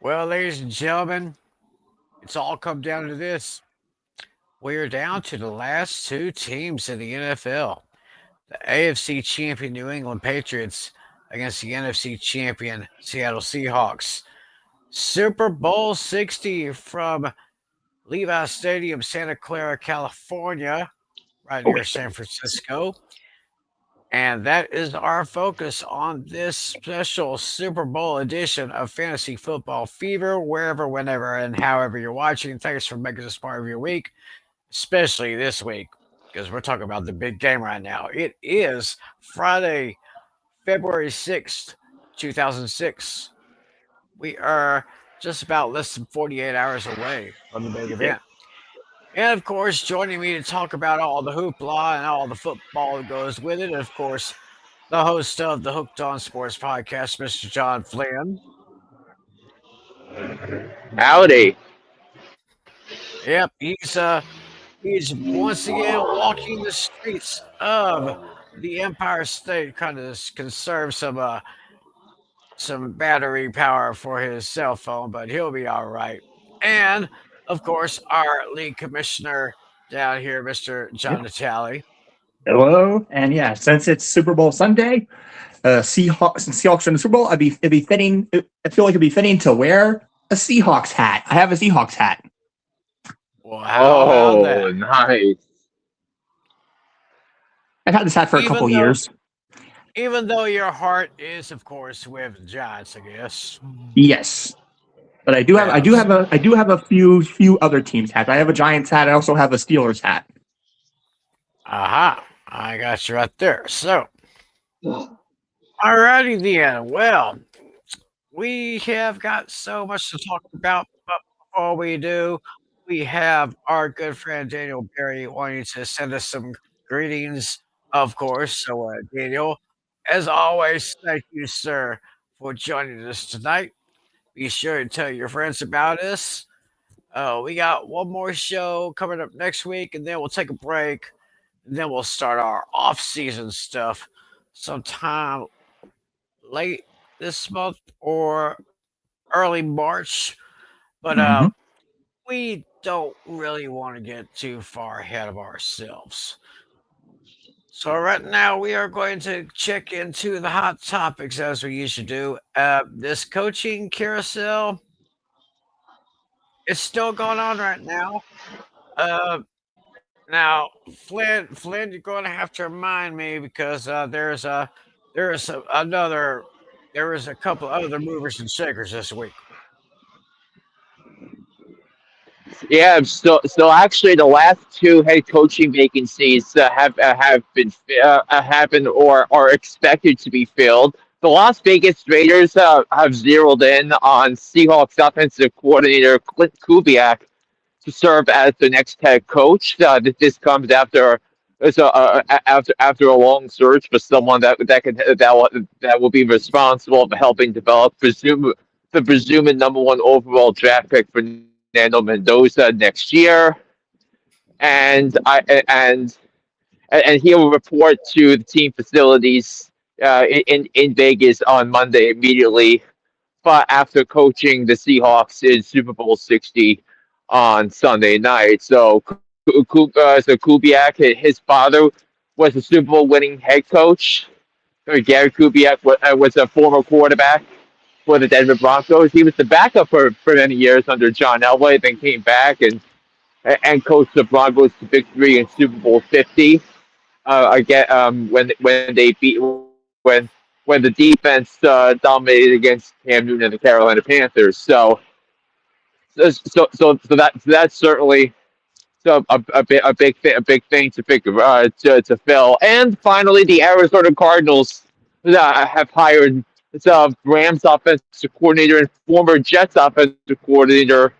Well, ladies and gentlemen, it's all come down to this. We're down to the last two teams in the NFL. The AFC champion New England Patriots against the NFC champion Seattle Seahawks. Super Bowl 60 from Levi Stadium, Santa Clara, California, right Oh, near San Francisco. And that is our focus on this special Super Bowl edition of Fantasy Football Fever, wherever, whenever, and however you're watching. Thanks for making this part of your week, especially this week, because we're talking about the big game right now. It is Friday, February 6th, 2006. We are just about less than 48 hours away from the big yeah. event. And of course, joining me to talk about all the hoopla and all the football that goes with it, of course, the host of the Hooked on Sports podcast, Mr. John Flynn. Howdy. Yep, he's once again walking the streets of the Empire State, kind of conserve some battery power for his cell phone, but he'll be all right. And of course, our league commissioner down here, Mr. John Yep. Natale. Hello, and yeah, since it's Super Bowl Sunday, Seahawks in the Super Bowl, it'd be fitting. I feel like it'd be fitting to wear a Seahawks hat. I have a Seahawks hat. Well, how about that? Nice. I've had this hat for a Even couple though years. even though your heart is, of course, with the Giants, I guess. Yes, but I do have Yes. I do have a few other teams' hats. I have a Giants hat. I also have a Steelers hat. Aha. I got you right there. So, alrighty then. Well, we have got so much to talk about, but before we do, we have our good friend Daniel Berry wanting to send us some greetings, of course. So, Daniel, as always, thank you, sir, for joining us tonight. Be sure to tell your friends about us. We got one more show coming up next week, and then we'll take a break, and then we'll start our off-season stuff sometime late this month or early March. But Hmm. we don't really want to get too far ahead of ourselves. So right now we are going to check into the hot topics as we usually do. This coaching carousel is still going on right now. Uh, Now, Flynn, you're going to have to remind me because there is another there is a couple other movers and shakers this week. Yeah, so actually, the last two head coaching vacancies have been happened or are expected to be filled. The Las Vegas Raiders have zeroed in on Seahawks offensive coordinator Clint Kubiak to serve as the next head coach. This comes after a long search for someone that will be responsible for helping develop the presumed number one overall draft pick for Fernando Mendoza next year, and I and he will report to the team facilities in Vegas on Monday immediately, but after coaching the Seahawks in Super Bowl 60 on Sunday night. So Kubiak, his father was a Super Bowl winning head coach. Gary Kubiak was a former quarterback for the Denver Broncos. He was the backup for many years under John Elway, then came back and coached the Broncos to victory in Super Bowl 50. Again, when they beat when when the defense dominated against Cam Newton and the Carolina Panthers. That's certainly a big thing to fill. And finally, the Arizona Cardinals have hired Rams offensive coordinator and former Jets offensive coordinator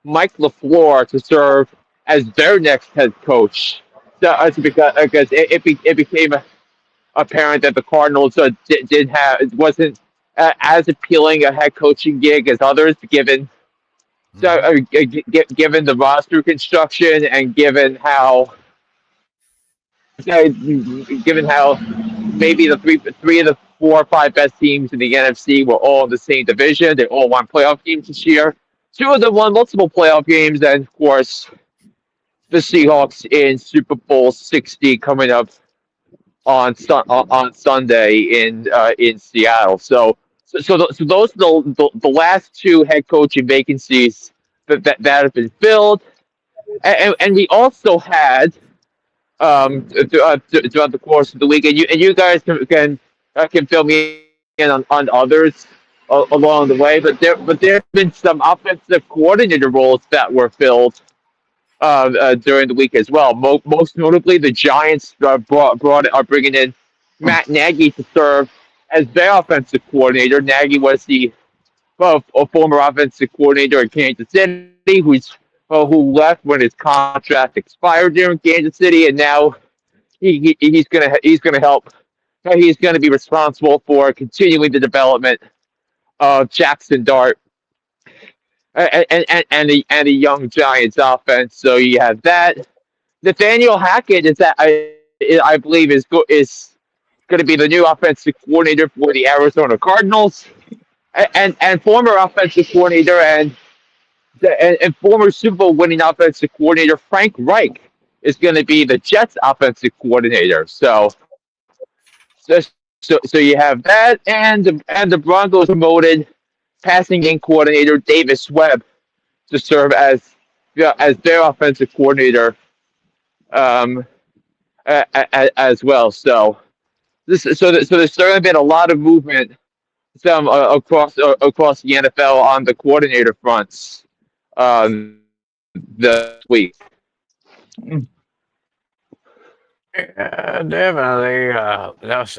Mike LaFleur to serve as their next head coach. Because it became apparent that the Cardinals did have it wasn't as appealing a head coaching gig as others, Hmm. given the roster construction and given how maybe the three of the 4 or 5 best teams in the NFC were all in the same division. They all won playoff games this year. 2 of them won multiple playoff games, and of course, the Seahawks in Super Bowl 60 coming up on Sunday in Seattle. So those are the last 2 head coaching vacancies that have been filled, and we also had throughout the course of the week, and you guys can fill me in on others along the way, but there have been some offensive coordinator roles that were filled during the week as well. Most notably, the Giants are bringing in Matt Nagy to serve as their offensive coordinator. Nagy was the a former offensive coordinator in Kansas City, who left when his contract expired there in Kansas City, and now he's gonna help. He's going to be responsible for continuing the development of Jackson Dart and the young Giants offense. So you have that. Nathaniel Hackett is that I believe is going to be the new offensive coordinator for the Arizona Cardinals, and former offensive coordinator and former Super Bowl winning offensive coordinator Frank Reich is going to be the Jets offensive coordinator. So so you have that, and the Broncos promoted passing game coordinator Davis Webb to serve as their offensive coordinator um, as well. So there's certainly been a lot of movement across the NFL on the coordinator fronts this week. Yeah, definitely. That's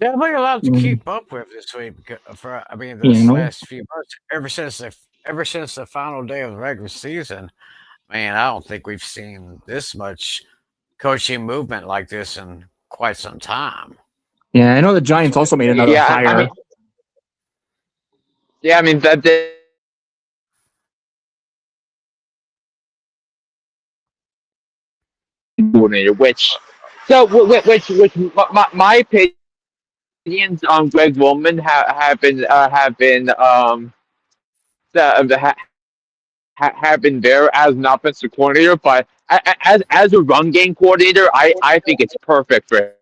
definitely a lot to Mm, keep up with this week. For I mean, you this know, last few months, ever since the final day of the regular season, man, I don't think we've seen this much coaching movement like this in quite some time. yeah, I know the Giants So, also made another Yeah, hire. I mean that coordinator, which my opinions on Greg Roman have been there as an offensive coordinator, but as a run game coordinator, I think it's perfect for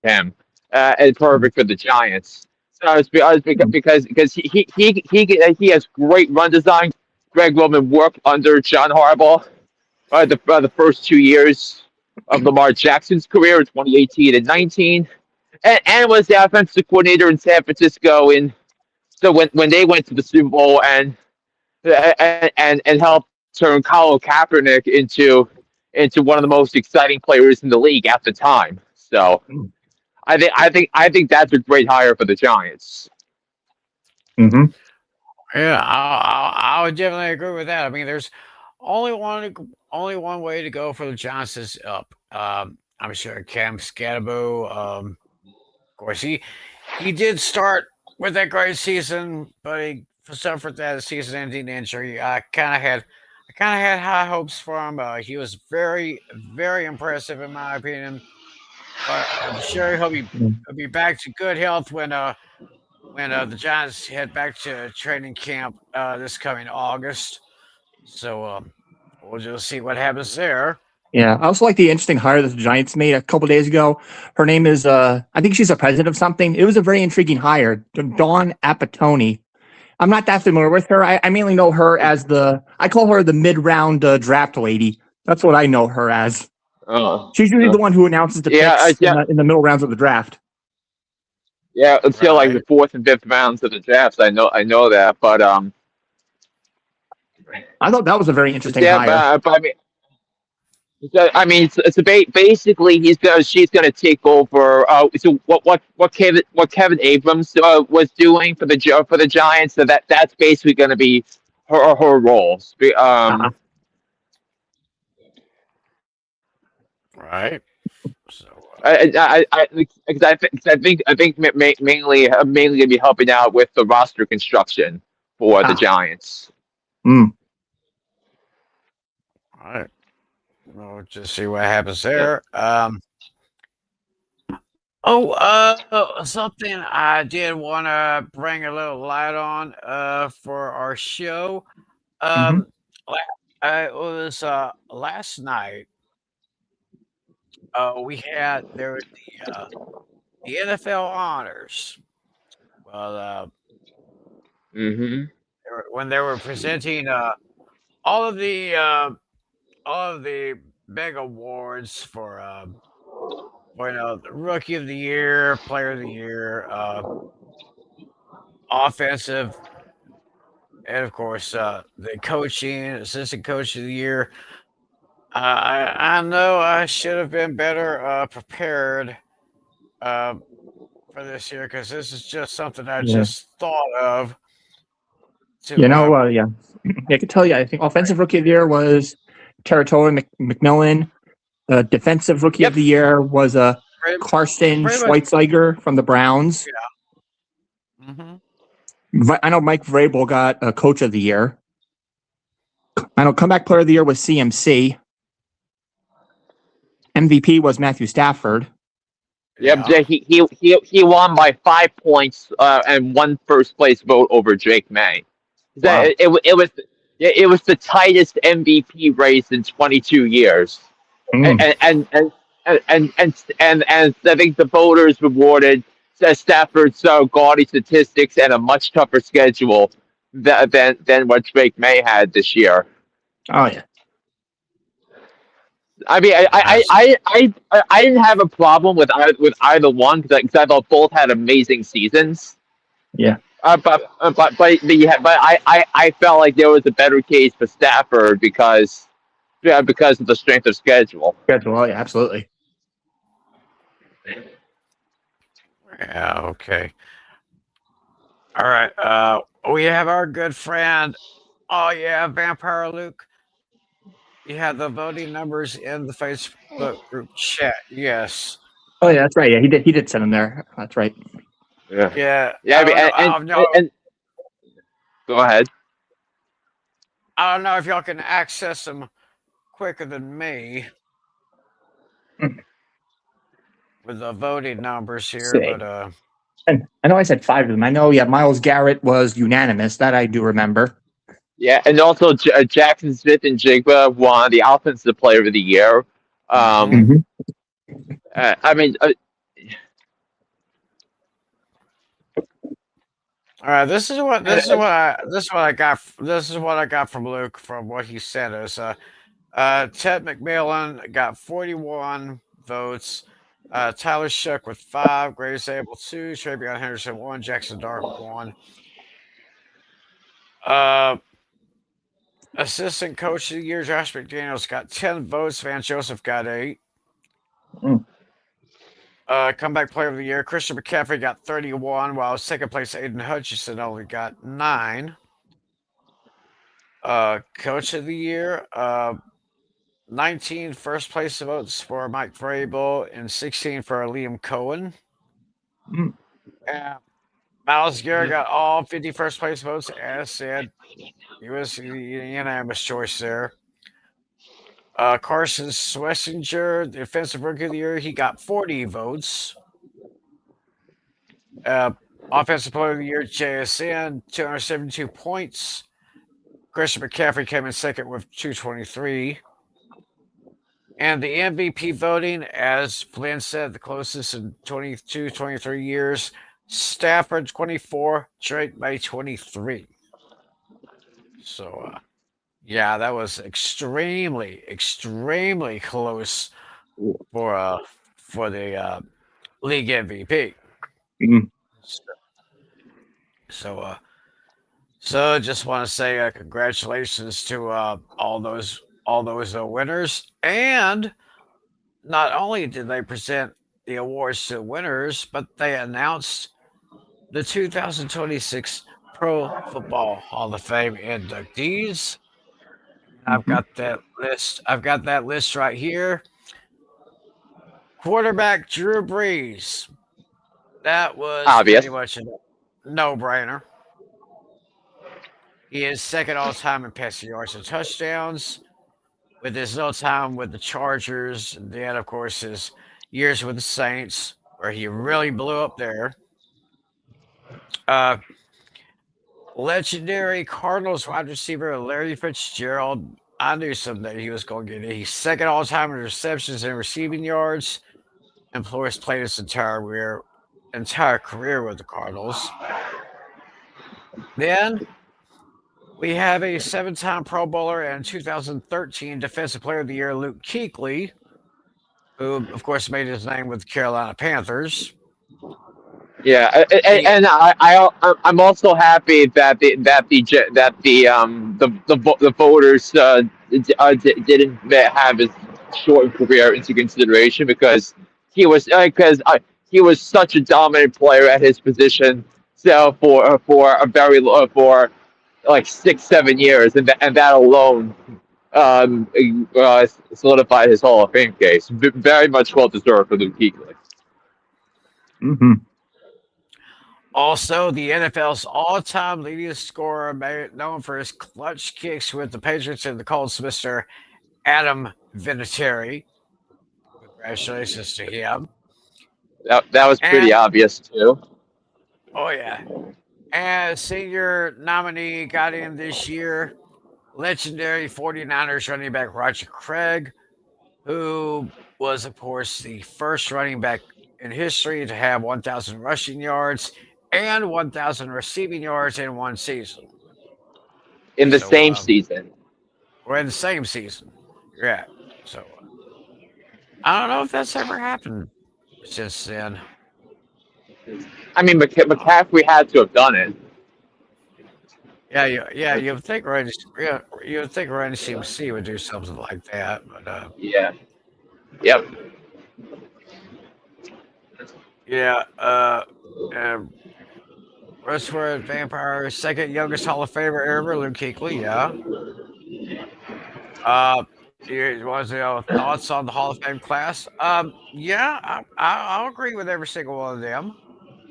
him and perfect for the Giants. So it's because he has great run design. Greg Roman worked under John Harbaugh the first 2 years of Lamar Jackson's career in 2018 and 19, and was the offensive coordinator in San Francisco. So when they went to the Super Bowl and helped turn Colin Kaepernick into one of the most exciting players in the league at the time. So I think that's a great hire for the Giants. Mm-hmm. yeah, I would definitely agree with that. I mean, there's only one way to go for the Johnsons up. I'm sure Cam Scadaboo. Of course, he did start with that great season, but he suffered that season-ending injury. I kind of had high hopes for him. He was very, very impressive in my opinion. But I'm sure he'll be back to good health when the Giants head back to training camp this coming August. So we'll just see what happens there. Yeah, I also like the interesting hire that the Giants made a couple days ago. Her name is, I think she's a president of something. It was a very intriguing hire, Dawn Apatoni. I'm not that familiar with her. I mainly know her as I call her the mid-round draft lady. That's what I know her as. Uh, She's usually uh, the one who announces the yeah, picks in the middle rounds of the draft. yeah. Until like the Right. fourth and fifth rounds of the drafts, I know that, but I thought that was a very interesting yeah, hire. but basically she's gonna take over. So what Kevin Abrams was doing for the Giants. So that's basically gonna be her role. Uh-huh. Right. So Because I think mainly gonna be helping out with the roster construction for the Ah. Giants. Mm. all right. We'll just see what happens Yeah. there. Oh, something I did want to bring a little light on for our show. Hmm. Um, it was last night. We had there was the NFL honors. Well, Hmm. when they were presenting all of the uh, all of the big awards for the rookie of the year, player of the year, offensive, and of course the coaching, assistant coach of the year. I know I should have been better prepared uh, for this year because this is just something I Yeah. just thought of You to know, yeah. I can tell you, I think offensive rookie of the year was Territory McMillan. Defensive rookie of Yep. the year was pretty, Karsten pretty much. Schweitziger from the Browns. Yeah. I know Mike Vrabel got coach of the year. I know comeback player of the year was CMC. MVP was Matthew Stafford. Yep. Yeah. He won by 5 points and won first place vote over Drake May. Wow. It was it was the tightest MVP race in 22 years. and Mm. and and and and I think the voters rewarded Stafford's gaudy statistics and a much tougher schedule than what Drake May had this year. Oh yeah. I mean, That's, I didn't have a problem with either one because I thought both had amazing seasons. Yeah. But I felt like there was a better case for Stafford because of the strength of schedule. Schedule. Oh yeah, absolutely. yeah. Okay. All right. We have our good friend. Oh yeah, Vampire Luke. You have the voting numbers in the Facebook group chat. Yes. Oh yeah, that's right. Yeah, he did send him there. That's right. Yeah, Yeah. yeah. I I mean, don't know. I don't know. and go ahead. I don't know if y'all can access them quicker than me Mm. with the voting numbers Let's here, see. but And I know I said five of them. I know. Yeah, Miles Garrett was unanimous. That I do remember. Yeah, and also Jackson Smith and Jigba won the Offensive Player of the Year. mhm. Um, Hmm. I mean, All right. This is what I got. This is what I got from Luke from what he sent us. Ted McMillan got 41 votes. Tyler Shook with 5, Grace Abel 2, Travion Henderson 1, Jackson Dark 1. Uh, Assistant Coach of the Year, Josh McDaniels got 10 votes. Van Joseph got 8. Mm. Comeback Player of the Year, Christian McCaffrey got 31, while second place Aiden Hutchinson only got 9. Coach of the Year, 19 first place votes for Mike Vrabel and 16 for Liam Cohen. Mm. Miles Garrett got all 50 first place votes, as said. He was the unanimous choice there. Carson Schlesinger, the Defensive Rookie of the Year, he got 40 votes. Offensive Player of the Year, JSN, 272 points. Christian McCaffrey came in second with 223. And the MVP voting, as Flynn said, the closest in 22, 23 years. Stafford 24, Drake May 23. So, yeah, that was extremely, extremely close for the league MVP. Mm. So, so just want to say congratulations to all those winners. And not only did they present the awards to winners, but they announced the 2026 Pro Football Hall of Fame inductees. I've Hmm. got that list. I've got that list right here. Quarterback Drew Brees. That was pretty obvious. much a no-brainer. He is second all time in passing yards and touchdowns, with his no time with the Chargers, and then of course his years with the Saints. where he really blew up there. Uh, Legendary Cardinals wide receiver Larry Fitzgerald. I knew someday he was going to get it. He's second all time in receptions and receiving yards, and Flores played his entire career with the Cardinals. Then we have a 7-time Pro Bowler and 2013 Defensive Player of the Year, Luke Kuechly, who, of course, made his name with the Carolina Panthers. Yeah, and I'm also happy that the voters didn't have his short career into consideration because he was such a dominant player at his position. So for a very for like 6 7 years, and that alone solidified his Hall of Fame case. Very much well deserved for Luke Kuechly. Hmm. Also, the NFL's all-time leading scorer, known for his clutch kicks with the Patriots and the Colts, Mr. Adam Vinatieri. Congratulations to him. That was pretty And, obvious too. oh yeah, and senior nominee got in this year, legendary 49ers running back Roger Craig, who was, of course, the first running back in history to have 1,000 rushing yards and 1,000 receiving yards in one season. In the So, same season. we're in the same season. Yeah. So, I don't know if that's ever happened since then. I mean, McCaffrey had to have done it. Yeah, you would think Randy CMC would do something like that, but Yeah. Yep. yeah, Westwood Vampire, second youngest Hall of Famer ever, Luke Kuechly, yeah. You want to know thoughts on the Hall of Fame class? Yeah, I'll agree with every single one of them.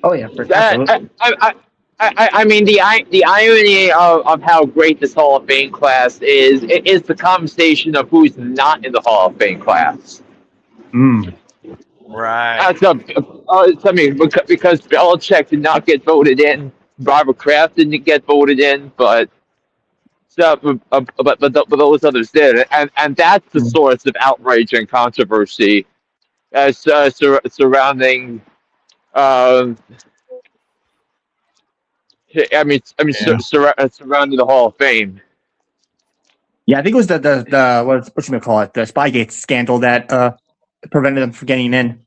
Oh yeah, for That, absolutely. I mean, the irony of how great this Hall of Fame class is the conversation of who's not in the Hall of Fame class. Mm. Right. I mean, because Belichick did not get voted in, Robert Kraft didn't get voted in, but but those others did, and that's the Mm. source of outrage and controversy surrounding. Um, Yeah. surrounding the Hall of Fame. Yeah, I think it was the what you gonna call it, the Spygate scandal that prevented them from getting in.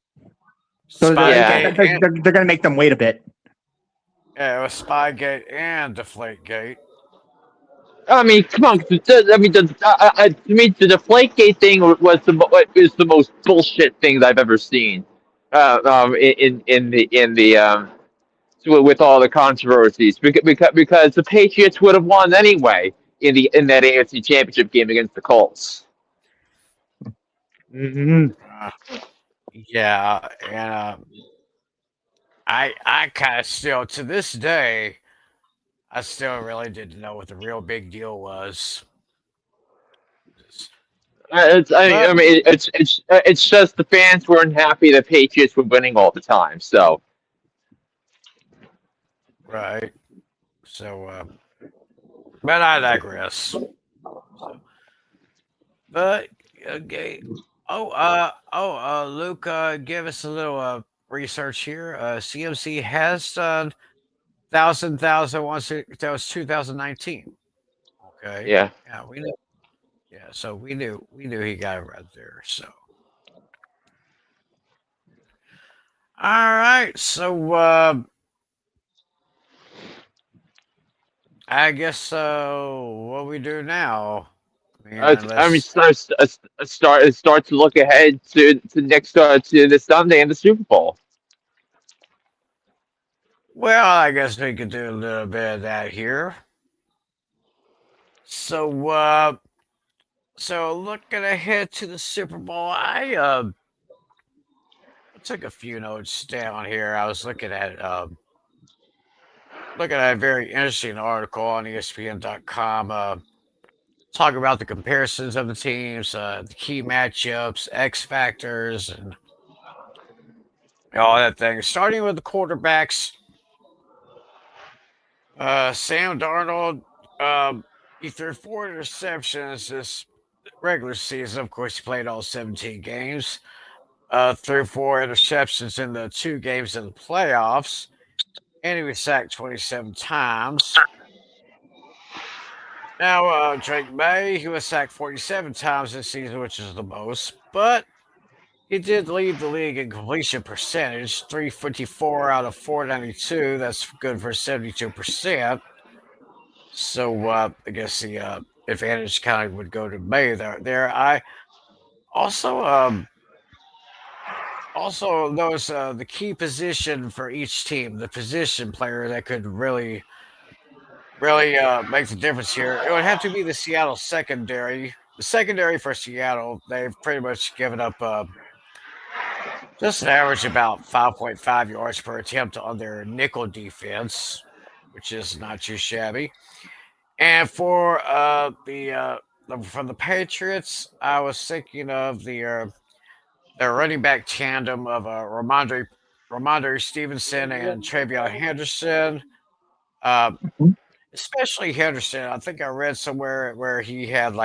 So Spygate and they're going to make them wait a bit. yeah, it was Spygate and Deflategate. I mean, come on. I mean, to me, the Deflategate thing is the most bullshit thing that I've ever seen. In the with all the controversies, because the Patriots would have won anyway in that AFC Championship game against the Colts. Hmm. Uh, yeah, and I kind of still to this day, I still really didn't know what the real big deal was. I But mean, it's just the fans weren't happy the Patriots were winning all the time. So right, so but I digress. So, but okay. Luke, give us a little research here. CMC has done thousand once. That was 2019. Okay. yeah. Yeah, we knew. Yeah, so we knew he got it right there. So, all right. So, I guess what we do now. I mean, I mean, unless start to look ahead to next to the Sunday and the Super Bowl. well, I guess we could do a little bit of that here. So, looking ahead to the Super Bowl, I took a few notes down here. I was looking at a very interesting article on ESPN.com. Talk about the comparisons of the teams, the key matchups, X factors, and all that thing. Starting with the quarterbacks, Sam Darnold, he threw 4 interceptions this regular season. Of course, he played all 17 games. Threw 4 interceptions in the 2 games in the playoffs, and he was sacked 27 times. Now, Drake May, he was sacked 47 times this season, which is the most, but he did lead the league in completion percentage, 354 out of 492. That's good for 72%. So I guess the advantage kind of would go to May there. I also also notice the key position for each team, the position player that could really make the difference here. It would have to be the Seattle secondary. The secondary for Seattle, they've pretty much given up just an average about 5.5 yards per attempt on their nickel defense, which is not too shabby. And for from the Patriots, I was thinking of their running back tandem of Ramondre Stevenson and Travion Henderson. Uh, Mhm. Especially Henderson. I think I read somewhere where he had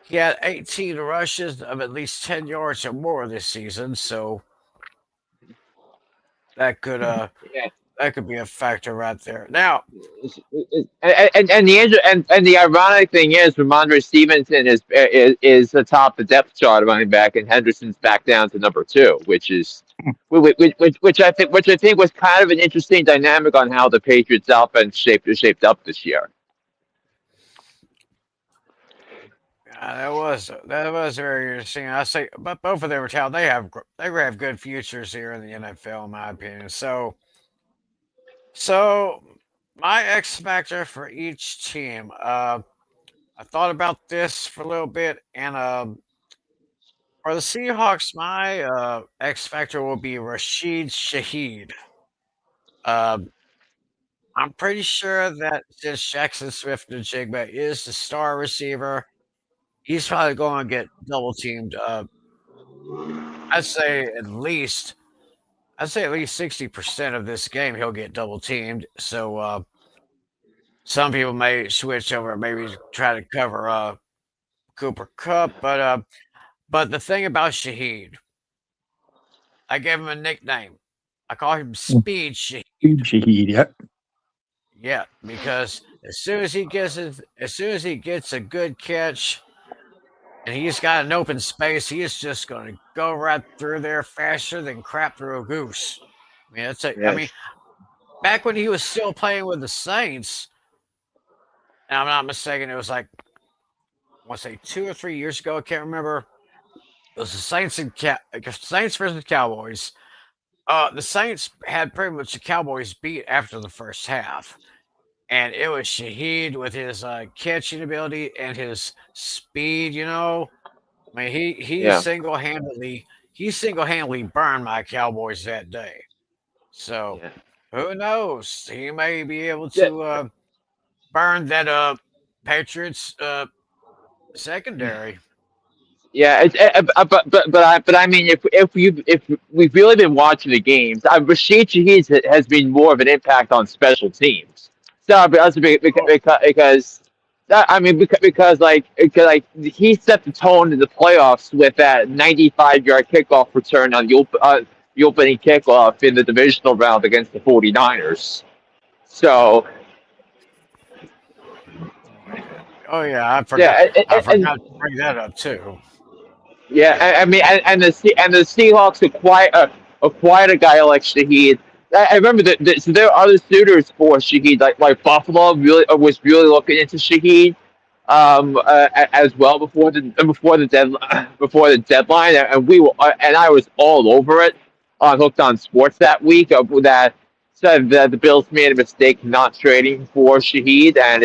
18 rushes of at least 10 yards or more this season. So that could uh Yeah. that could be a factor right there. Now, And the ironic thing is, Ramondre Stevenson is atop the depth chart running back, and Henderson's back down to number two, which I think was kind of an interesting dynamic on how the Patriots offense shaped up this year. that was very interesting. I say, but both of them are talented. They have good futures here in the NFL, in my opinion. So my X factor for each team. I thought about this for a little bit, and for the Seahawks, my X factor will be Rashid Shaheed. Um, I'm pretty sure that since Jackson Swift and Jigba is the star receiver, he's probably going to get double teamed. I'd say at least I'd say at least 60% of this game he'll get double teamed. So some people may switch over, maybe try to cover Cooper Cup, but the thing about Shaheed, I gave him a nickname. I call him Speed Shaheed. Shaheed, yep. Yeah, because as soon as he gets a good catch and he's got an open space, he is just going to go right through there faster than crap through a goose. I mean, Yes. back when he was still playing with the Saints, and I'm not mistaken, it was like I want to say 2 or 3 years ago. I can't remember. It was the Saints versus Cowboys. The Saints had pretty much the Cowboys beat after the first half, and it was Shaheed with his catching ability and his speed. I mean, Yeah. he single handedly burned my Cowboys that day. So Yeah. who knows? He may be able Yeah. to burn that Patriots secondary. Yeah, but I mean, if we've really been watching the games, Rashid Shaheed has been more of an impact on special teams. So Oh, I mean because he set the tone in the playoffs with that 95-yard kickoff return on the opening kickoff in the divisional round against the 49ers. So oh yeah, yeah, I forgot to bring that up too. yeah, I mean, and the Seahawks acquired a guy like Shaheed. I remember that so there are other suitors for Shaheed, like Buffalo really was really looking into Shaheed, as well before the deadline, and I was all over it on Hooked on Sports that week that said that the Bills made a mistake not trading for Shaheed, and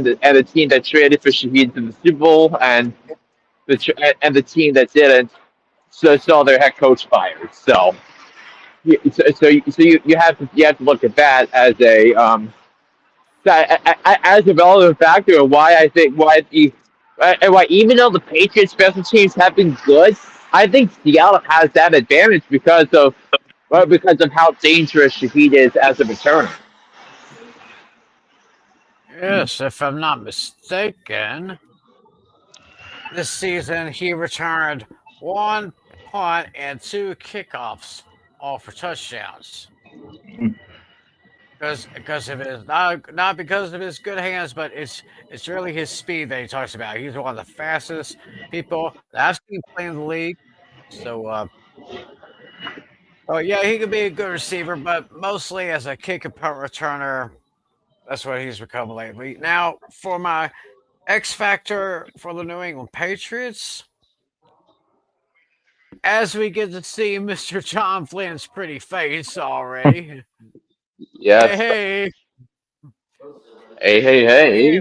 the team that traded for Shaheed to the Super Bowl and the team that didn't saw their head coach fired. You have to look at that as a relevant factor of why I think why the and why even though the Patriots special teams have been good, I think Seattle has that advantage because of how dangerous Shaheed is as a returner. Yes, if I'm not mistaken, this season he returned one punt and two kickoffs, all for touchdowns. Because of his not because of his good hands, but it's really his speed that he talks about. He's one of the fastest people that I've seen play in the league. So, oh yeah, he could be a good receiver, but mostly as a kick and punt returner. That's what he's become lately. Now, for my X factor for the New England Patriots, as we get to see Mr. John Flynn's pretty face already. Hey, Yes. hey. Hey, hey, hey.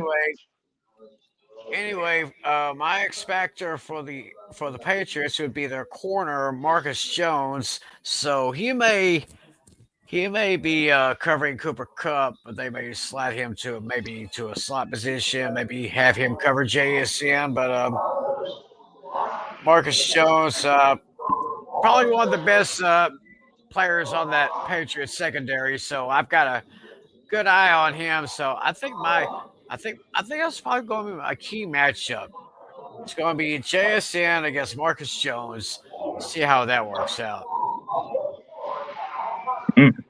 Anyway, my X factor for the Patriots would be their corner Marcus Jones. So he may be covering Cooper Cup, but they may slide him to maybe to a slot position, maybe have him cover JSN. But Marcus Jones, probably one of the best players on that Patriots secondary. So I've got a good eye on him. So I think that's probably going to be a key matchup. It's going to be JSN against Marcus Jones. See how that works out. Mm.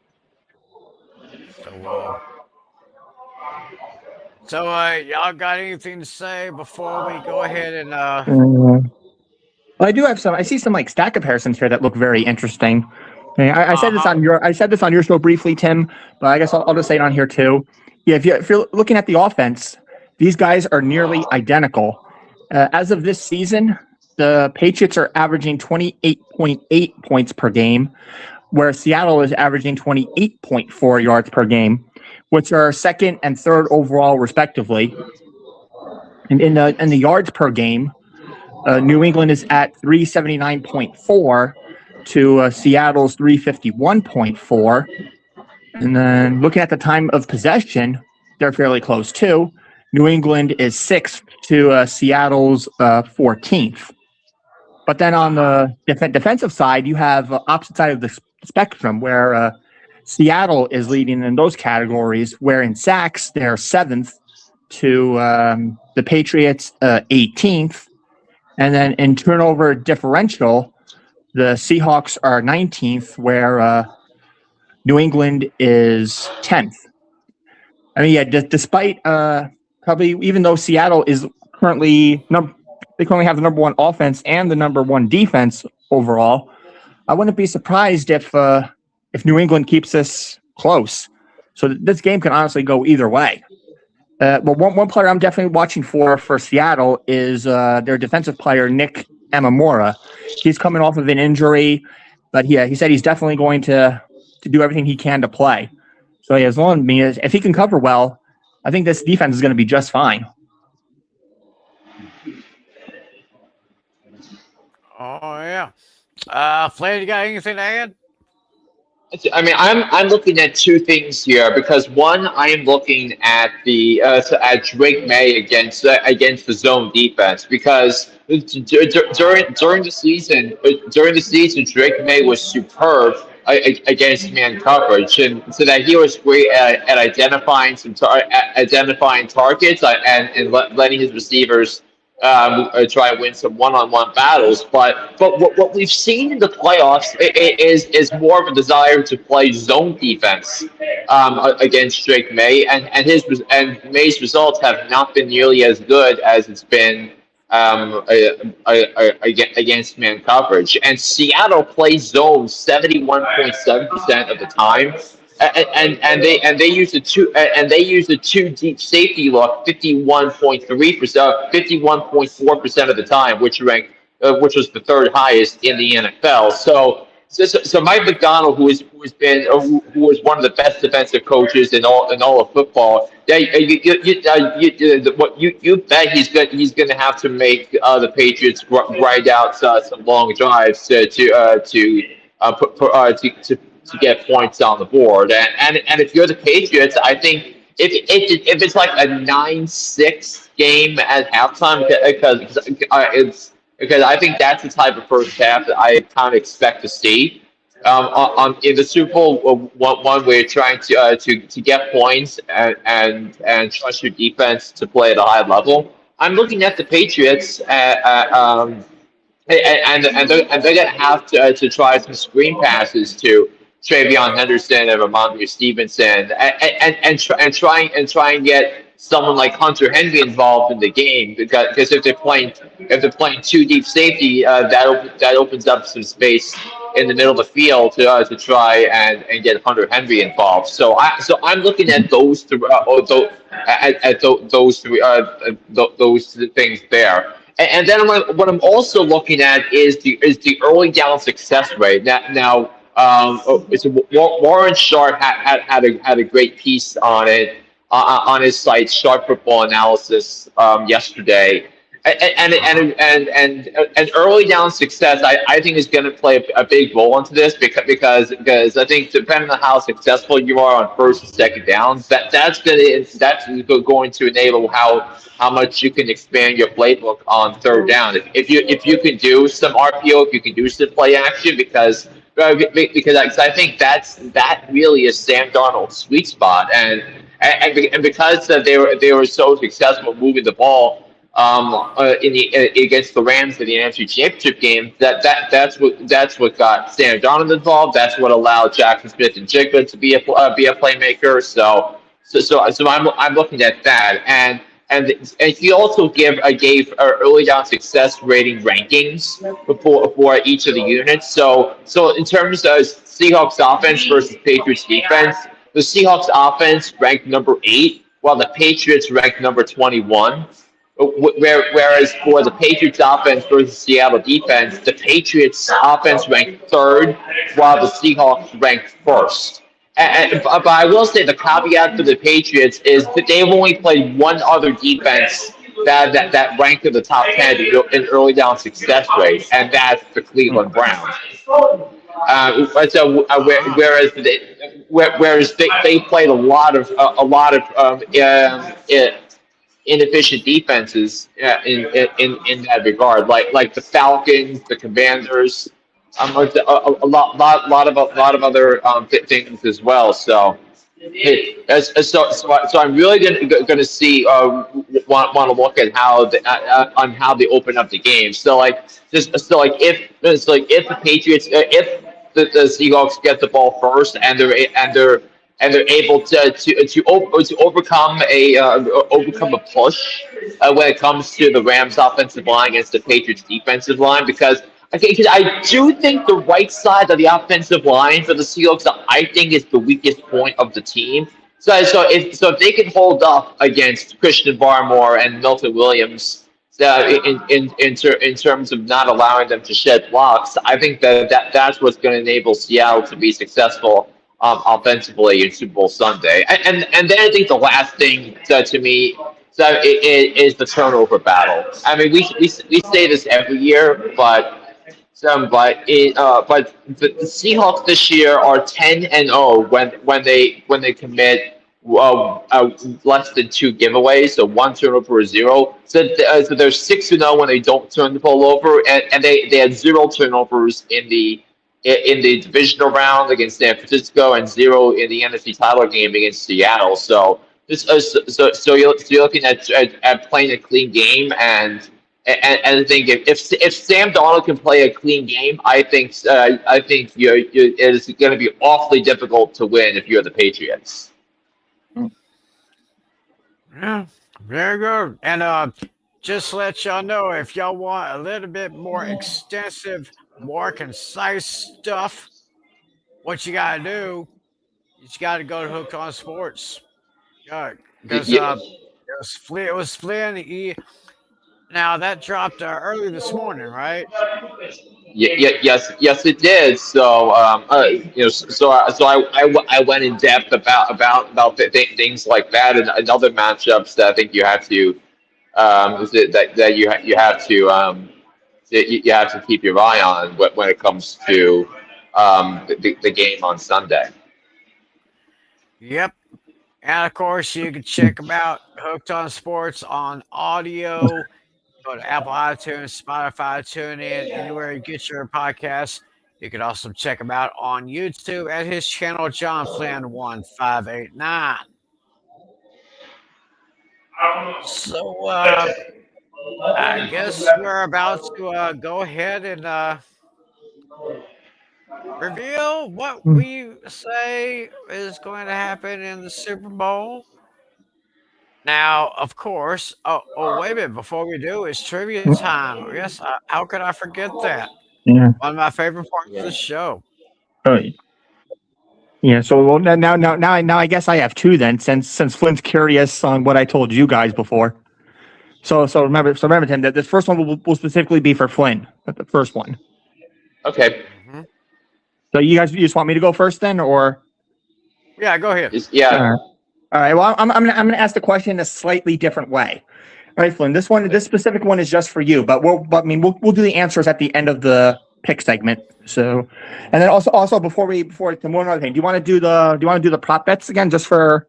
So, y'all got anything to say before we go ahead and Well, I do have some. I see some like stat comparisons here that look very interesting. I said this on your show briefly, Tim, but I guess I'll just say it on here too. Yeah, if you're looking at the offense, these guys are nearly identical. As of this season, the Patriots are averaging 28.8 points per game, where Seattle is averaging 28.4 yards per game, which are second and third overall, respectively. And in the yards per game, New England is at 379.4 to Seattle's 351.4. And then looking at the time of possession, they're fairly close too. New England is 6th to Seattle's 14th. But then on the defensive side, you have opposite side of the spectrum where Seattle is leading in those categories, where in sacks, they're 7th to the Patriots 18th. And then in turnover differential, the Seahawks are 19th, where New England is 10th. I mean, yeah, despite probably, even though Seattle is currently they currently have the number one offense and the number one defense overall, I wouldn't be surprised if New England keeps this close. So this game can honestly go either way. But one player I'm definitely watching for Seattle is their defensive player, Nick Amamura. He's coming off of an injury, but he said he's definitely going to do everything he can to play. So yeah, as long as if he can cover well, I think this defense is going to be just fine. oh yeah. Flynn, you got anything to add? I mean, I'm looking at two things here because one, I am looking at at Drake May against the zone defense because during the season Drake May was superb against man coverage, and so that he was great at identifying identifying targets and letting his receivers try and win some one-on-one battles. But what we've seen in the playoffs is more of a desire to play zone defense against Drake May, and May's results have not been nearly as good as it's been against man coverage. And Seattle plays zone 71.7% of the time. And they use the two deep safety look 51.4% of the time, which was the third highest in the NFL. So Mike Macdonald, who was one of the best defensive coaches in all of football, you bet he's going to have to make the Patriots grind out some long drives to get points on the board. And if you're the Patriots, I think if it's like a 9-6 game at halftime, because because I think that's the type of first half that I kind of expect to see. In the Super Bowl, one where you're trying to get points and trust your defense to play at a high level. I'm looking at the Patriots, and they're gonna have to try some screen passes to Travion Henderson and Ramondre Stevenson, and try and get someone like Hunter Henry involved in the game, because if they're playing two deep safety, that opens up some space in the middle of the field to try and get Hunter Henry involved. So I'm looking at those three, those three, those things there. And then what I'm also looking at is the early down success rate. Warren Sharp had a great piece on it, on his site, Sharp Football Analysis, yesterday. And early down success, I think is going to play a big role into this, because I think, depending on how successful you are on first and second downs, that's going to enable how much you can expand your playbook on third down. If you can do some RPO, if you can do some play action, because I think that really is Sam Darnold's sweet spot, and because they were so successful moving the ball, against the Rams in the NFC Championship game, that's what got Sam Darnold involved. That's what allowed Jackson Smith and Jigba to be a playmaker. So I'm looking at that, and he also gave early down success rating rankings for each of the units. So in terms of Seahawks offense versus Patriots defense, the Seahawks offense ranked number 8, while the Patriots ranked number 21. Whereas for the Patriots offense versus Seattle defense, the Patriots offense ranked 3rd, while the Seahawks ranked 1st. But I will say the caveat for the Patriots is that they've only played one other defense that ranked in the top 10 in early down success rate, and that's the Cleveland Browns. Whereas they played a lot of inefficient defenses, in that regard, like the Falcons, the Commanders, a lot of other things as well. So I'm really gonna see, want to look at on how they open up the game. If the Patriots, if the Seahawks get the ball first, and they're able to overcome a push, when it comes to the Rams offensive line against the Patriots defensive line, because I do think the right side of the offensive line for the Seahawks, I think, is the weakest point of the team. So if they can hold up against Christian Barmore and Milton Williams, in terms of not allowing them to shed blocks, I think that's what's going to enable Seattle to be successful, offensively, in Super Bowl Sunday. And then I think the last thing, to me, is the turnover battle. I mean, we say this every year, but the Seahawks this year are 10-0 when they commit, less than 2 giveaways, so 1 turnover or 0. So they're 6-0 when they don't turn the ball over, and they had 0 turnovers in the divisional round against San Francisco, and 0 in the NFC title game against Seattle. So you're looking at playing a clean game, and I think if Sam Darnold can play a clean game, I think it's going to be awfully difficult to win if you're the Patriots. Yeah, very good. And just to let y'all know, if y'all want a little bit more extensive, more concise stuff, what you gotta do, you just gotta go to Hooked on Sports. Yeah, because Yeah, it was Flynn. Now that dropped early this morning, right? yes, it did. So I went in depth about things like that, and other matchups that I think you have to, that you have to keep your eye on when it comes to, the game on Sunday. Yep. And of course, you can check them out Hooked on Sports on audio Go to Apple iTunes, Spotify, TuneIn, anywhere you get your podcasts. You can also check him out on YouTube at his channel, John Flynn 1589. So I guess we're about to go ahead and reveal what Hmm. we say is going to happen in the Super Bowl. Now, of course, wait a minute. Before we do, it's trivia time. Yes, how could I forget that? Yeah. One of my favorite parts of Yeah. the show. Oh, yeah. So well, now I guess I have two then, since Flynn's curious on what I told you guys before. So remember, Tim, that this first one will specifically be for Flynn. The first one. Okay. Mhm. So you just want me to go first then, or? Yeah, go ahead. Yeah. All right. Well, I'm gonna ask the question in a slightly different way. All right, Flynn. This specific one is just for you, but we'll do the answers at the end of the pick segment. So, and then also before one other thing, do you want to do the prop bets again, just for?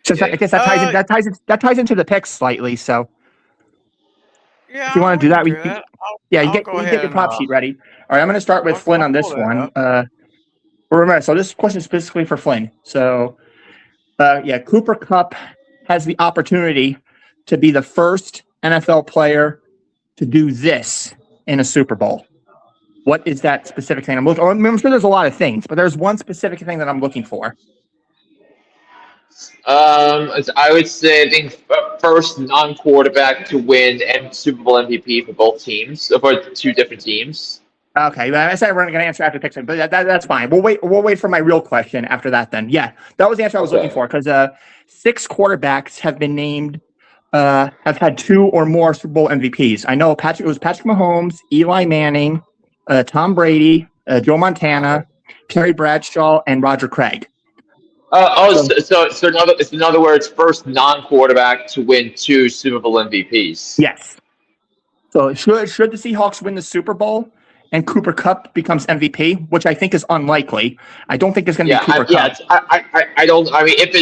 Since I guess that ties into the picks slightly. So Yeah, if you want to do that, I'll you go get ahead your prop and, sheet ready. All right, I'm going to start with Flynn on this pull that one. up. Remember, so this question is specifically for Flynn. So, Cooper Kupp has the opportunity to be the first NFL player to do this in a Super Bowl. What is that specific thing? I'm sure there's a lot of things, but there's one specific thing that I'm looking for. I would say I think first non-quarterback to win Super Bowl MVP for both teams, for two different teams. Okay, but I said we're going to answer after picks, but that's fine. We'll wait for my real question after that. Then, yeah, that was the answer I was looking for, because 6 quarterbacks have been named, have had 2 or more Super Bowl MVPs. I know it was Patrick Mahomes, Eli Manning, Tom Brady, Joe Montana, Terry Bradshaw, and Roger Craig. So in other words, first non-quarterback to win 2 Super Bowl MVPs. Yes. So should the Seahawks win the Super Bowl and Cooper Kupp becomes MVP, which I think is unlikely, I don't think it's going to be Cooper Kupp. I don't. I mean, if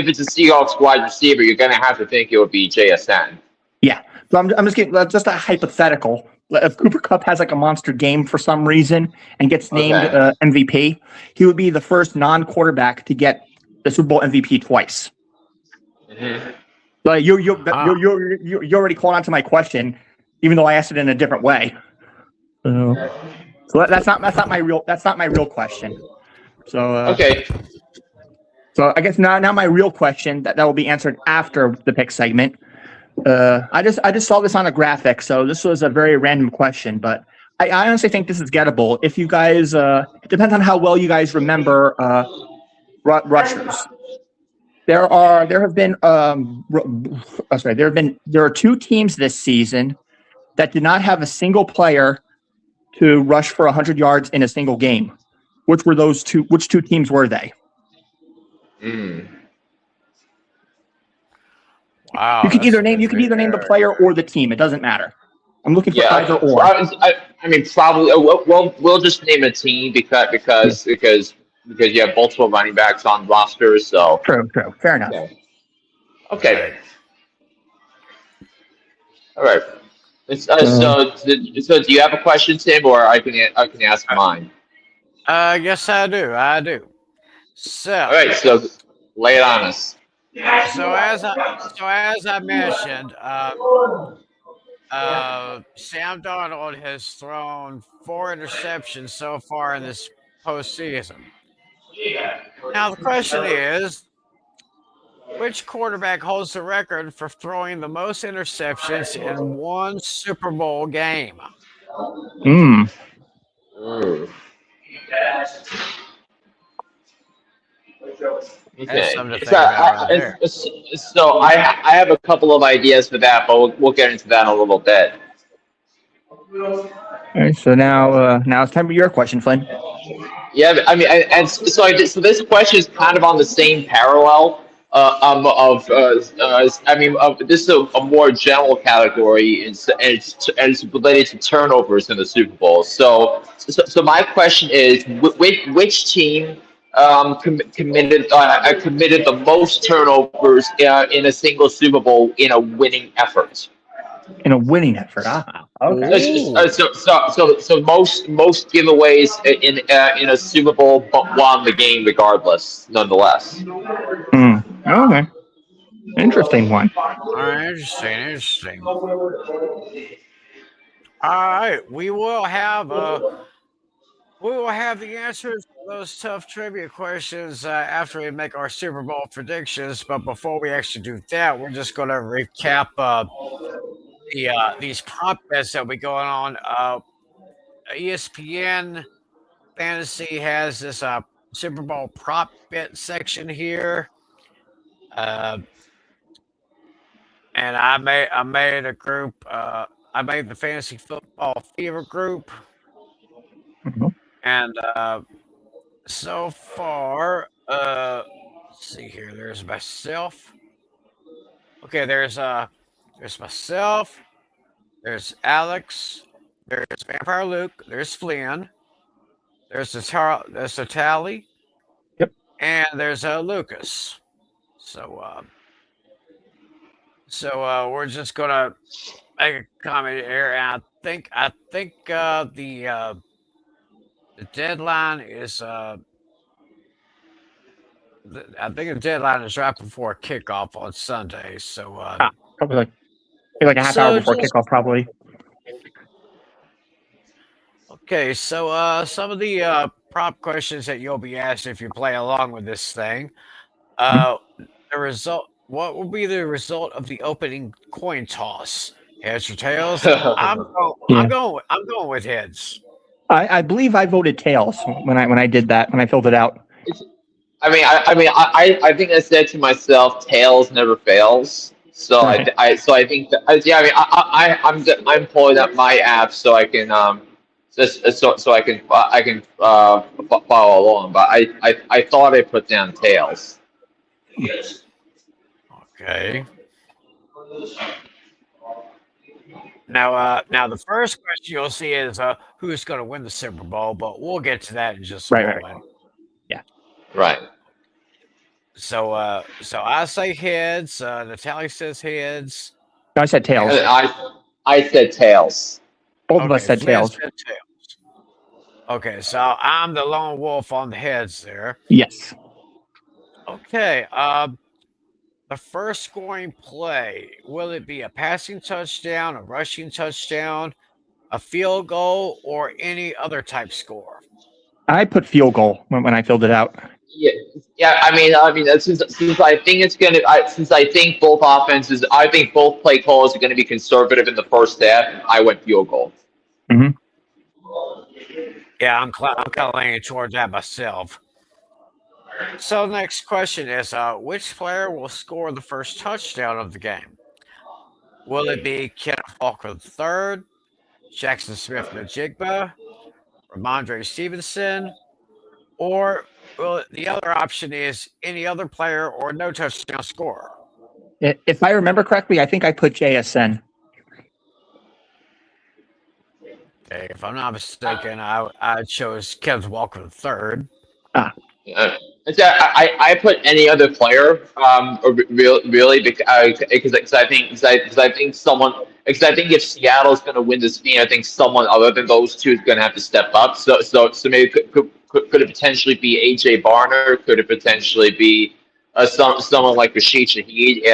it's a Seahawks wide receiver, you're going to have to think it would be JSN. Yeah. So I'm just getting just a hypothetical. If Cooper Kupp has like a monster game for some reason and gets named MVP, he would be the first non-quarterback to get the Super Bowl MVP twice. Mm-hmm. But you already called on to my question, even though I asked it in a different way. So that's not my real question. So okay. So I guess now my real question that will be answered after the pick segment. I just saw this on a graphic, so this was a very random question, but I honestly think this is gettable. If you guys, it depends on how well you guys remember rushers. There are 2 teams this season that did not have a single player to rush for 100 yards in a single game. Which were those two? Which 2 teams were they? Wow. You can either name the player or the team. It doesn't matter. I'm looking for either or. I mean, probably we'll just name a team because you have multiple running backs on rosters. So True. Fair enough. Okay. All right. So do you have a question, Tim, or I can ask mine? Yes, I do. So. All right. So lay it on us. So as I mentioned, Sam Darnold has thrown 4 interceptions so far in this postseason. Now the question is, which quarterback holds the record for throwing the most interceptions in one Super Bowl game? Okay. So I have a couple of ideas for that, but we'll get into that in a little bit. All right. So now it's time for your question, Flynn. Yeah, I mean, so this question is kind of on the same parallel this is a more general category, and it's related to turnovers in the Super Bowl. So my question is, which team committed the most turnovers in a single Super Bowl in a winning effort. In a winning effort. Ah, okay. Ooh. So most giveaways in a Super Bowl, but won the game regardless, nonetheless. Okay. Interesting one. All right, interesting. All right, we will have the answers to those tough trivia questions after we make our Super Bowl predictions. But before we actually do that, we're just going to recap these prop bets that we going on. ESPN Fantasy has this Super Bowl prop bet section here, and I made a group. I made the Fantasy Football Fever group, Mhm. and so far, let's see here. There's myself. Okay, there's myself. There's Alex. There's Vampire Luke. There's Flynn. There's the Tally. Yep. And there's Lucas. So we're just gonna make a comment here, and I think the deadline is I think the deadline is right before kickoff on Sunday. So Probably like a half hour before kickoff, probably. okay, so some of the prop questions that you'll be asked if you play along with this thing. The result. What will be the result of the opening coin toss? Heads or tails? I'm going with heads. I believe I voted tails when I did that, when I filled it out. I think I said to myself, tails never fails. So Right. I think that, yeah. I'm pulling up my app so I can I can follow along. But I thought I put down tails. Okay. Now the first question you'll see is who's going to win the Super Bowl, but we'll get to that in just a Right. moment. Right. So I say heads. Natalie says heads. No, I said tails. I said tails. Both of us said Flynn tails. said tails. Okay, so I'm the lone wolf on the heads there. Yes. Okay. The first scoring play, will it be a passing touchdown, a rushing touchdown, a field goal, or any other type score? I put field goal when I filled it out. Yeah. Since I think it's gonna, since I think both offenses, I think both play calls are going to be conservative in the first half. I went field goal. Yeah, I'm kind of leaning towards that myself. So the next question is, which player will score the first touchdown of the game? Will it be Kenneth Walker III, Jackson Smith-Njigba, Ramondre Stevenson, or the other option is any other player or no touchdown scorer? If I remember correctly, I think I put JSN. Okay, if I'm not mistaken, I chose Kenneth Walker III. I put any other player, really, because I think if Seattle's going to win this game, I think someone other than those two is going to have to step up. So maybe could it potentially be AJ Barner? Could it potentially be someone like Rashid Shaheed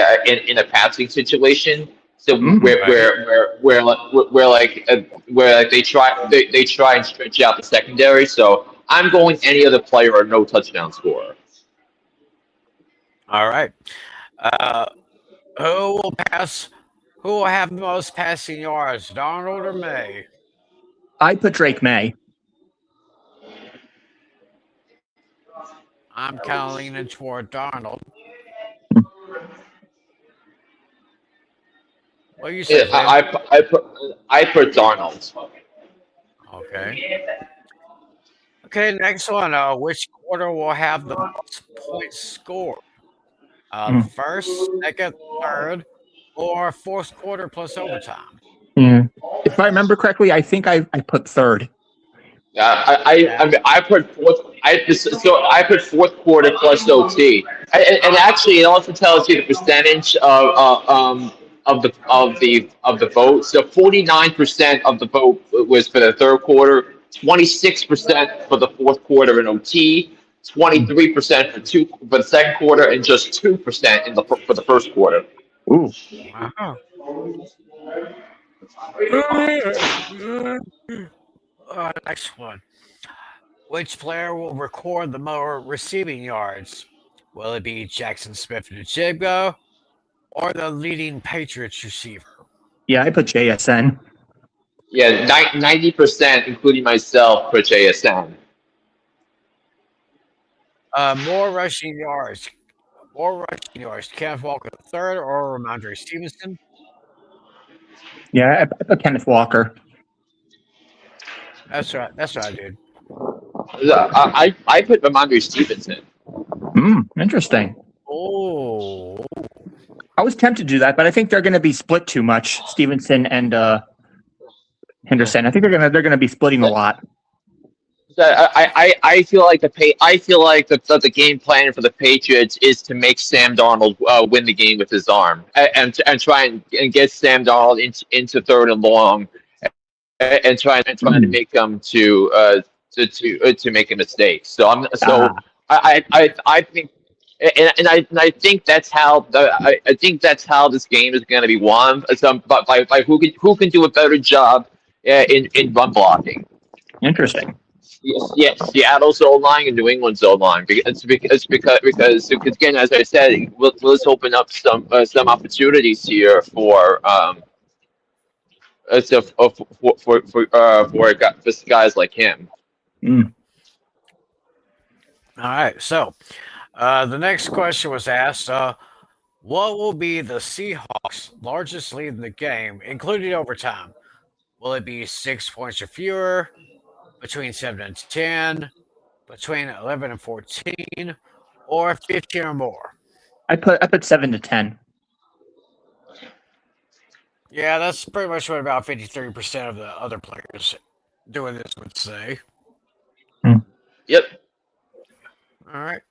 in a passing situation? So where they try and stretch out the secondary. So I'm going any other player or no touchdown scorer. All right. Who will pass? Who will have the most passing yards, Darnold or May? I put Drake May. I'm kind of leaning toward Darnold. What do you say? I put Darnold. Okay. Okay, next one. Which quarter will have the most points scored? First, second, third, or fourth quarter plus overtime? Yeah. If I remember correctly, I think I put third. I put fourth. I put fourth quarter plus OT, and actually it also tells you the percentage of the vote. So 49% of the vote was for the third quarter, 26% for the fourth quarter in OT, 23% for the second quarter, and just 2% for the first quarter. Ooh. Wow. Next one. Which player will record the more receiving yards? Will it be Jackson Smith-Njigba or the leading Patriots receiver? Yeah, I put JSN. Yeah, 90%, including myself, for JSN. More rushing yards. More rushing yards. Kenneth Walker III or Ramondre Stevenson? Yeah, I put Kenneth Walker. That's right. That's what I did. I put Ramondre Stevenson. Interesting. Oh. I was tempted to do that, but I think they're going to be split too much, Stevenson and Henderson. I think they're gonna be splitting a lot. I feel like the game plan for the Patriots is to make Sam Darnold win the game with his arm and try and get Sam Darnold into third and long and trying to make them to make a mistake. So I think. And I think that's how I think that's how this game is going to be won. But by who can do a better job in run blocking. Interesting. Yeah, Seattle's O line and New England's O line. Because again, as I said, let's open up some opportunities here for guys like him. All right. So the next question was asked. What will be the Seahawks' largest lead in the game, including overtime? Will it be 6 points or fewer, between 7 and 10, between 11 and 14, or 15 or more? I put 7 to 10. Yeah, that's pretty much what about 53% of the other players doing this would say. Yep. All right.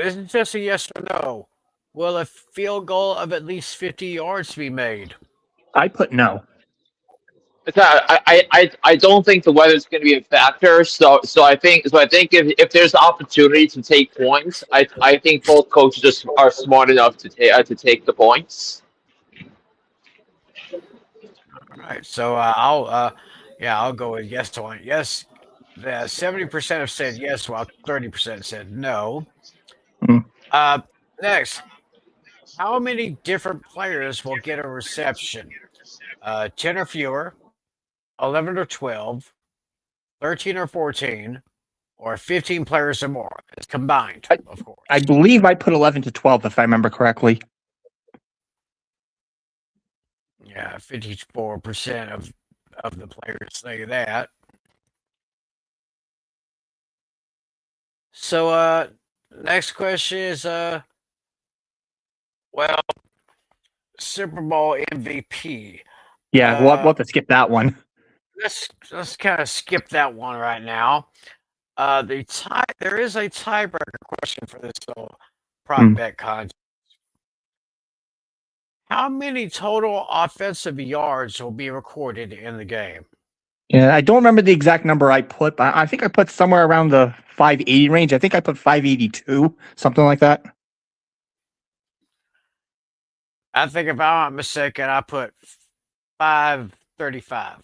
This is just a yes or no. Will a field goal of at least 50 yards be made? I put no. I don't think the weather's going to be a factor. So I think if there's opportunity to take points, I think both coaches are smart enough to take the points. All right. So I'll go with yes on it. Yes. The 70% have said yes, while 30% said no. Next, how many different players will get a reception? 10 or fewer, 11 or 12, 13 or 14, or 15 players or more. It's combined, of course. I believe I put 11 to 12, if I remember correctly. Yeah, 54% of the players say that. So, next question is, Super Bowl MVP. Yeah, we'll have to skip that one. Let's kind of skip that one right now. There is a tiebreaker question for this prop bet contest. How many total offensive yards will be recorded in the game? Yeah, I don't remember the exact number I put, but I think I put somewhere around the 580 range. I think I put 582, something like that. I think if I'm not mistaken, I put 535.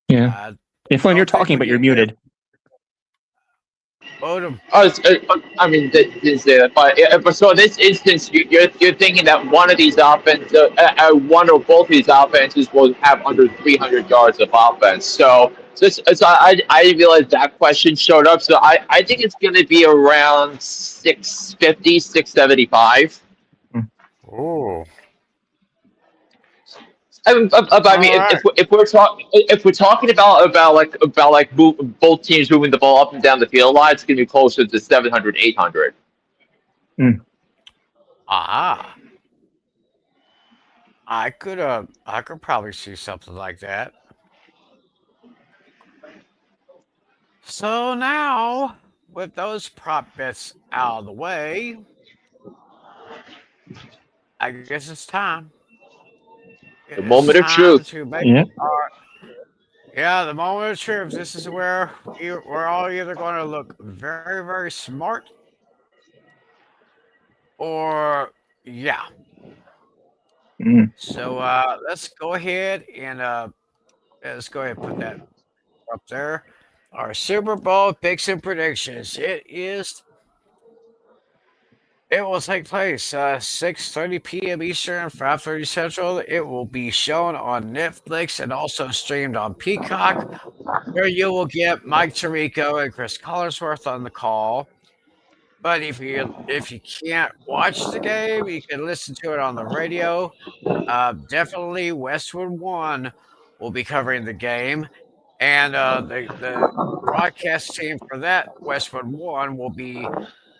Yeah. If when you're talking, but you're muted. Odom. I mean, but so in this instance, you're thinking that one or both of these offenses will have under 300 yards of offense. So I didn't realize that question showed up. So I think it's going to be around 650, 675. Oh. I mean, if we're talking about both teams moving the ball up and down the field line, it's going to be closer to 700, 800. Aha. I could probably see something like that. So now, with those prop bets out of the way, I guess it's time. The It's moment of time truth. to make Yeah. our yeah, the moment of truth. This is where we're all either going to look very, very smart or yeah. Mm. So let's go ahead and let's go ahead and put that up there. Our Super Bowl picks and predictions. It will take place 6:30 p.m. Eastern, 5:30 Central. It will be shown on Netflix and also streamed on Peacock, where you will get Mike Tirico and Chris Collinsworth on the call. But if you can't watch the game, you can listen to it on the radio. Definitely Westwood One will be covering the game, and the broadcast team for that Westwood One will be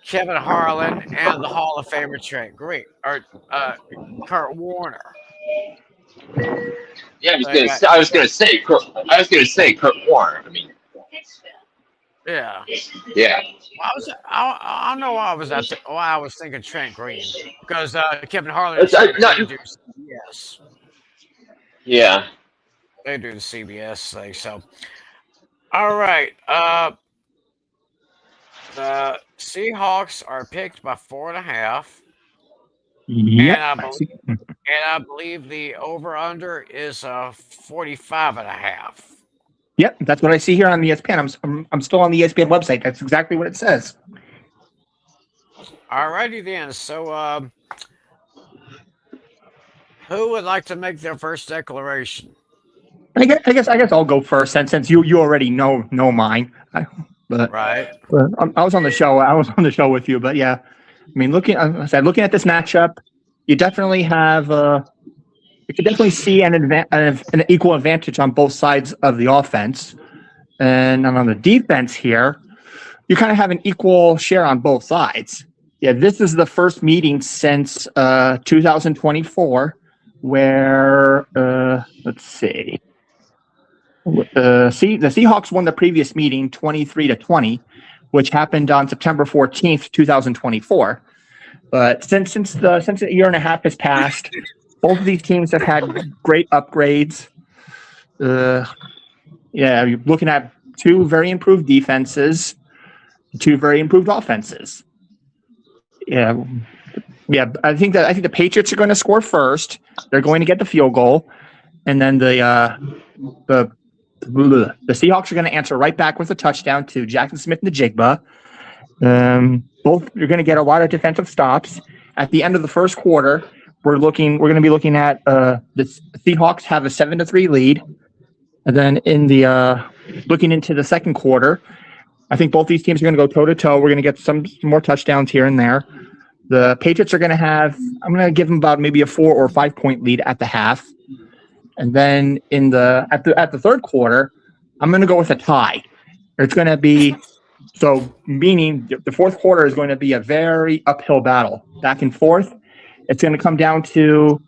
Kevin Harlan and the Hall of Famer Trent Green or Kurt Warner. Yeah, They got I was gonna say, Kurt Warner. I mean, yeah. yeah. I don't know why I was thinking Trent Green because Kevin Harlan and It's, Trent no, Green do CBS. yeah. They do the CBS thing. So all right. The Seahawks are picked by 4.5, Yep. and I believe the over under is 45.5. Yep, that's what I see here on the ESPN. I'm still on the ESPN website. That's exactly what it says. Alrighty then. So who would like to make their first declaration? I guess I'll go first since you already know mine. Right. I was on the show. I was on the show with you, but yeah, I mean, looking at this matchup, you definitely have you can definitely see an equal advantage on both sides of the offense, and on the defense here, you kind of have an equal share on both sides. Yeah, this is the first meeting since 2024 where let's see. The Seahawks won the previous meeting 23-20, which happened on September 14th, 2024. But since a year and a half has passed, both of these teams have had great upgrades. Yeah, you're looking at two very improved defenses, two very improved offenses. Yeah. I think the Patriots are going to score first. They're going to get the field goal, and then the Seahawks are going to answer right back with a touchdown to Jackson Smith-Njigba. Both you're going to get a lot of defensive stops. At the end of the first quarter, we're going to be looking at the Seahawks have a 7-3 lead, and then in the looking into the second quarter, I think both these teams are going to go toe to toe. We're going to get some more touchdowns here and there. The Patriots are going to have. I'm going to give them about maybe a 4 or 5 point lead at the half. And then at the third quarter, I'm going to go with a tie. It's going to be meaning the fourth quarter is going to be a very uphill battle, back and forth. It's going to come down to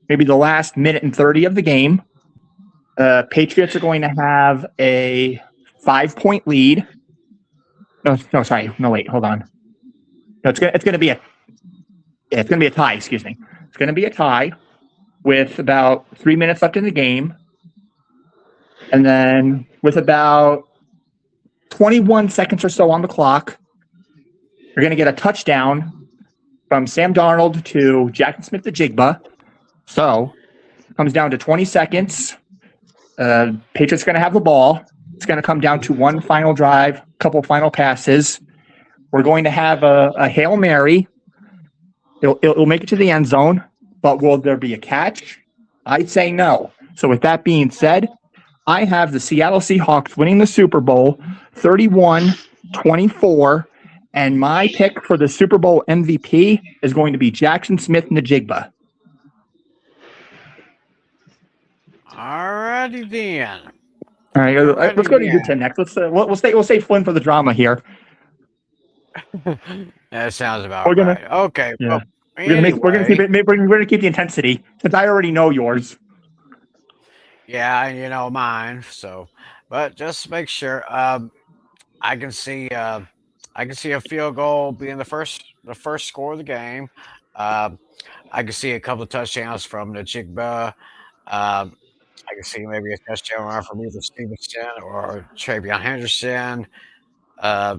maybe the last minute and 30 of the game. Patriots are going to have a 5 point lead. No, wait, hold on. No, it's going to be a tie. Excuse me. It's going to be a tie with about 3 minutes left in the game. And then with about 21 seconds or so on the clock, you're going to get a touchdown from Sam Darnold to Jackson Smith-Njigba. So it comes down to 20 seconds. Patriots are going to have the ball. It's going to come down to one final drive, couple final passes. We're going to have a Hail Mary. It'll make it to the end zone. But will there be a catch? I'd say no. So with that being said, I have the Seattle Seahawks winning the Super Bowl 31-24, and my pick for the Super Bowl MVP is going to be Jackson Smith-Njigba. Alrighty then. All right, let's go to you 10 next. We'll stay Flynn for the drama here. That sounds about We're gonna- right. Okay. Yeah. Well, We're gonna keep Anyway, it. We're gonna keep the intensity since I already know yours. yeah, and you know mine. So, but just make sure. I can see. I can see a field goal being the first score of the game. Um, I can see a couple of touchdowns from the Jigba. I can see maybe a touchdown run from either Stevenson or Travion Henderson. Uh,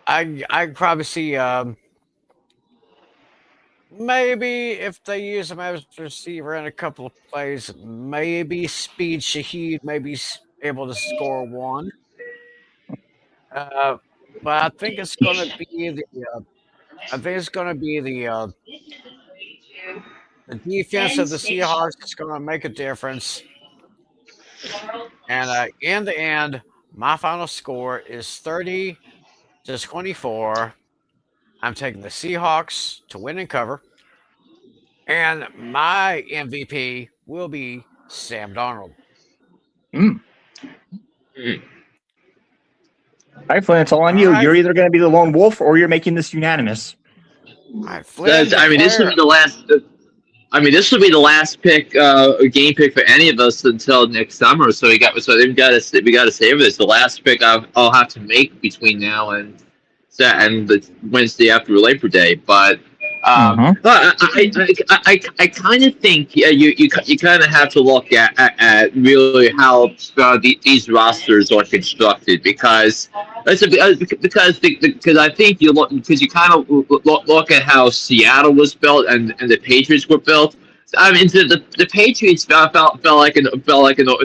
I could probably see maybe if they use him as a receiver in a couple of plays, maybe Speed Shaheed maybe able to score one. Uh, but I think it's going to be I think it's going to be the defense of the Seahawks is going to make a difference. And in the end, my final score is 30-24. I'm taking the Seahawks to win and cover. And my MVP will be Sam Darnold. Mm. Mm. All right, Flynn, it's all on All you. right. You're either going to be the lone wolf or you're making this unanimous. All right, Flynn, I mean, this would declare. be the last. I mean, this would be the last pick, game pick for any of us until next summer. So we got to save this. The last pick I'll have to make between now and the Wednesday after Labor Day. But but I kind of think you kind of have to look at really how these rosters are constructed because because I think you look because you kind of look at how Seattle was built and the Patriots were built. I mean, the Patriots felt like an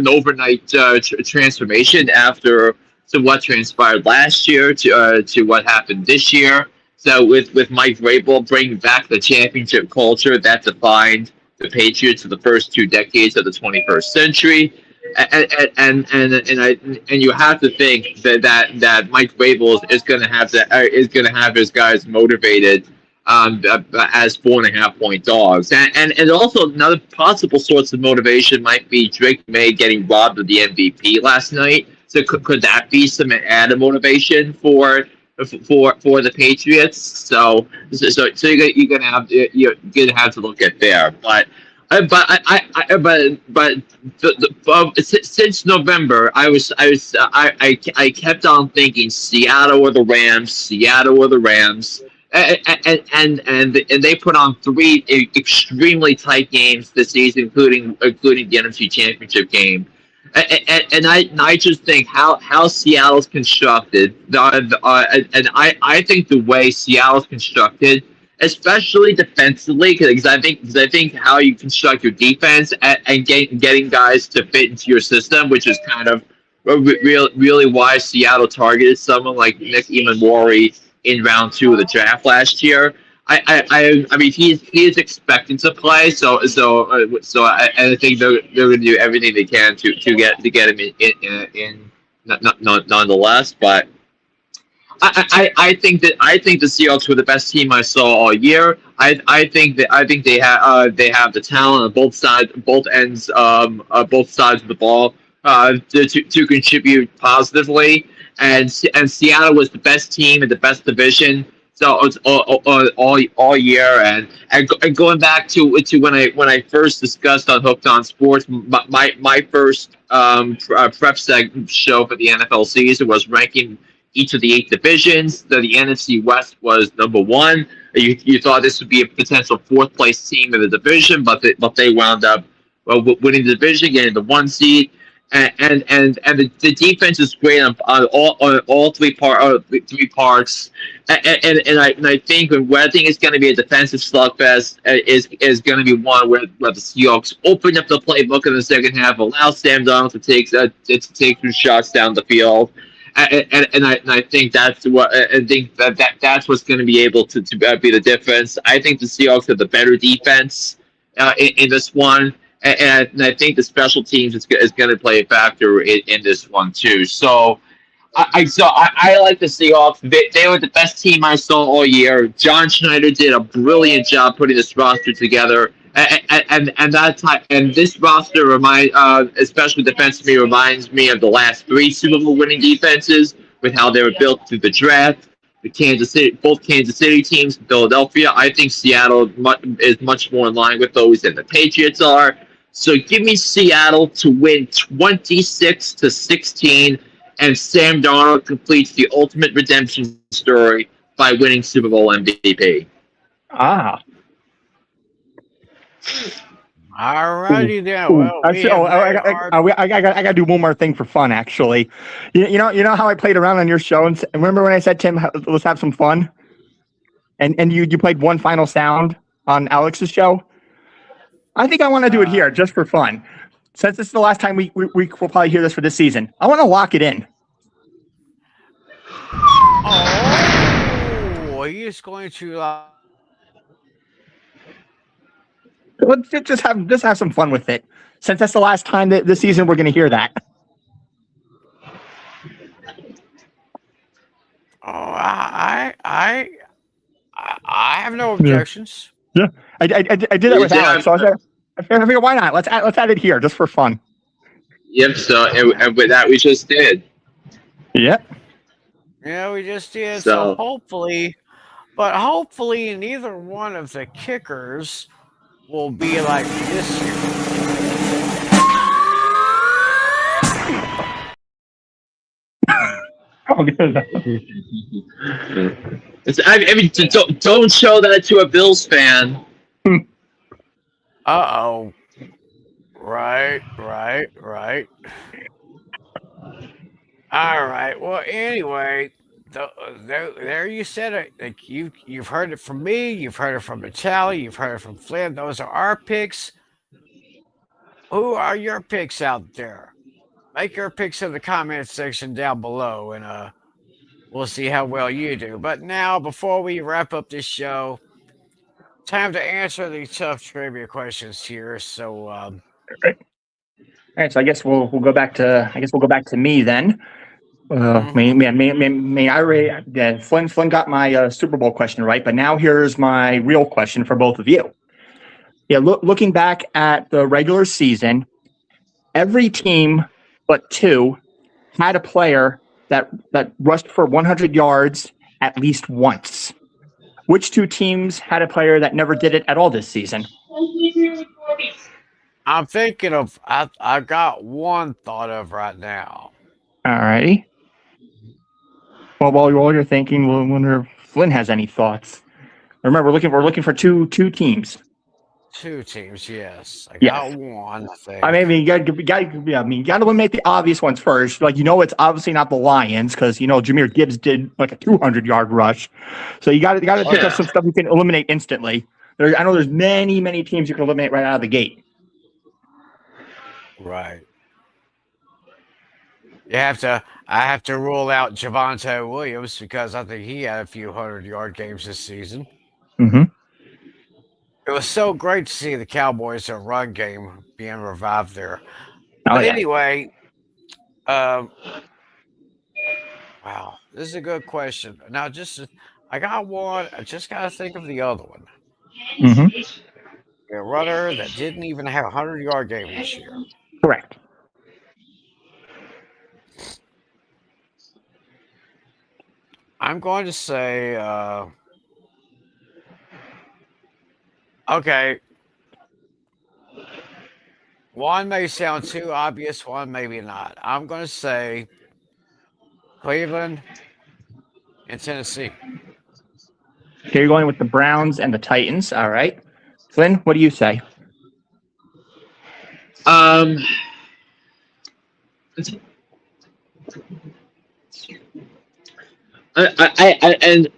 overnight transformation after to what transpired last year to what happened this year. So with Mike Vrabel bringing back the championship culture that defined the Patriots for the first 2 decades of the 21st century, and you have to think that Mike Vrabel is going to have his guys motivated as 4.5 point dogs, and also another possible source of motivation might be Drake May getting robbed of the MVP last night. So could that be some added motivation for the Patriots? So you're gonna have to look at there, since November, I kept on thinking Seattle or the Rams, Seattle or the Rams, and they put on 3 extremely tight games this season, including the NFC Championship game. And I just think how Seattle's constructed, and I think the way Seattle's constructed, especially defensively, because I think how you construct your defense and getting guys to fit into your system, which is kind of really why Seattle targeted someone like Nick Emanwari in round 2 of the draft last year. I mean he is expecting to play, I think they're going to do everything they can to get him in nonetheless. But I think the Seahawks were the best team I saw all year. I think they have the talent on both ends, both sides of the ball to contribute positively. And Seattle was the best team in the best division. So it's all year, and going back to when I first discussed on Hooked on Sports, my first prep segment show for the NFL season was ranking each of the 8 divisions. The NFC West was number 1. You thought this would be a potential 4th place team in the division, but they wound up winning the division, getting the 1 seed. And the defense is great on all 3 parts, and I think I think it's going to be a defensive slugfest. Is going to be one where the Seahawks open up the playbook in the second half, allow Sam Darnold to take 2 shots down the field, and I think that's that's what's going to be able to be the difference. I think the Seahawks have the better defense in this one. And I think the special teams is going to play a factor in this one too. So I like the Seahawks. They were the best team I saw all year. John Schneider did a brilliant job putting this roster together. And this roster especially defensively, reminds me of the last 3 Super Bowl winning defenses with how they were built through the draft. both Kansas City teams, Philadelphia. I think Seattle is much more in line with those than the Patriots are. So give me Seattle to win 26-16, and Sam Darnold completes the ultimate redemption story by winning Super Bowl MVP. Ah. Alrighty then. Ooh. Well, Actually, I got to do one more thing for fun. Actually, you know how I played around on your show, and remember when I said, Tim, let's have some fun, and you played one final sound on Alex's show. I think I want to do it here just for fun, since this is the last time we'll probably hear this for this season. I want to lock it in. Oh, he is going to. Let's just have some fun with it, since that's the last time that this season we're going to hear that. Oh, I have no objections. Yeah, I did that with Alex, so I figured why not? Let's add it here just for fun. Yep. So and with that we just did. Yeah. Yeah, we just did. So hopefully neither one of the kickers will be like this year. I mean, don't show that to a Bills fan. Uh-oh. Right. All right. Well, anyway, there you said it. Like you've heard it from me. You've heard it from Natalie. You've heard it from Flynn. Those are our picks. Who are your picks out there? Make your picks in the comment section down below, and we'll see how well you do. But now, before we wrap up this show, time to answer these tough trivia questions here. So, all right. So I guess we'll go back to me then. Flynn got my Super Bowl question right, but now here's my real question for both of you. Yeah, looking back at the regular season, every team but two had a player that rushed for 100 yards at least once. Which two teams had a player that never did it at all this season? I'm thinking of. I got one thought of right now. All righty. Well, while you're thinking, we'll wonder if Flynn has any thoughts. Remember, we're looking for two teams. Two teams, yes. I got one thing. I mean, you got to eliminate the obvious ones first. Like, it's obviously not the Lions because Jahmyr Gibbs did like a 200-yard rush. So you got to pick up some stuff you can eliminate instantly. I know there's many teams you can eliminate right out of the gate. Right. I have to rule out Javonte Williams because I think he had a few 100-yard games this season. Mm-hmm. It was so great to see the Cowboys' run game being revived there. Anyway, wow, this is a good question. Now, I got one. I just got to think of the other one. Mm-hmm. A runner that didn't even have a 100-yard game this year. Correct. I'm going to say, okay. One may sound too obvious, one maybe not. I'm going to say Cleveland and Tennessee. Okay, you're going with the Browns and the Titans. All right. Flynn, what do you say? And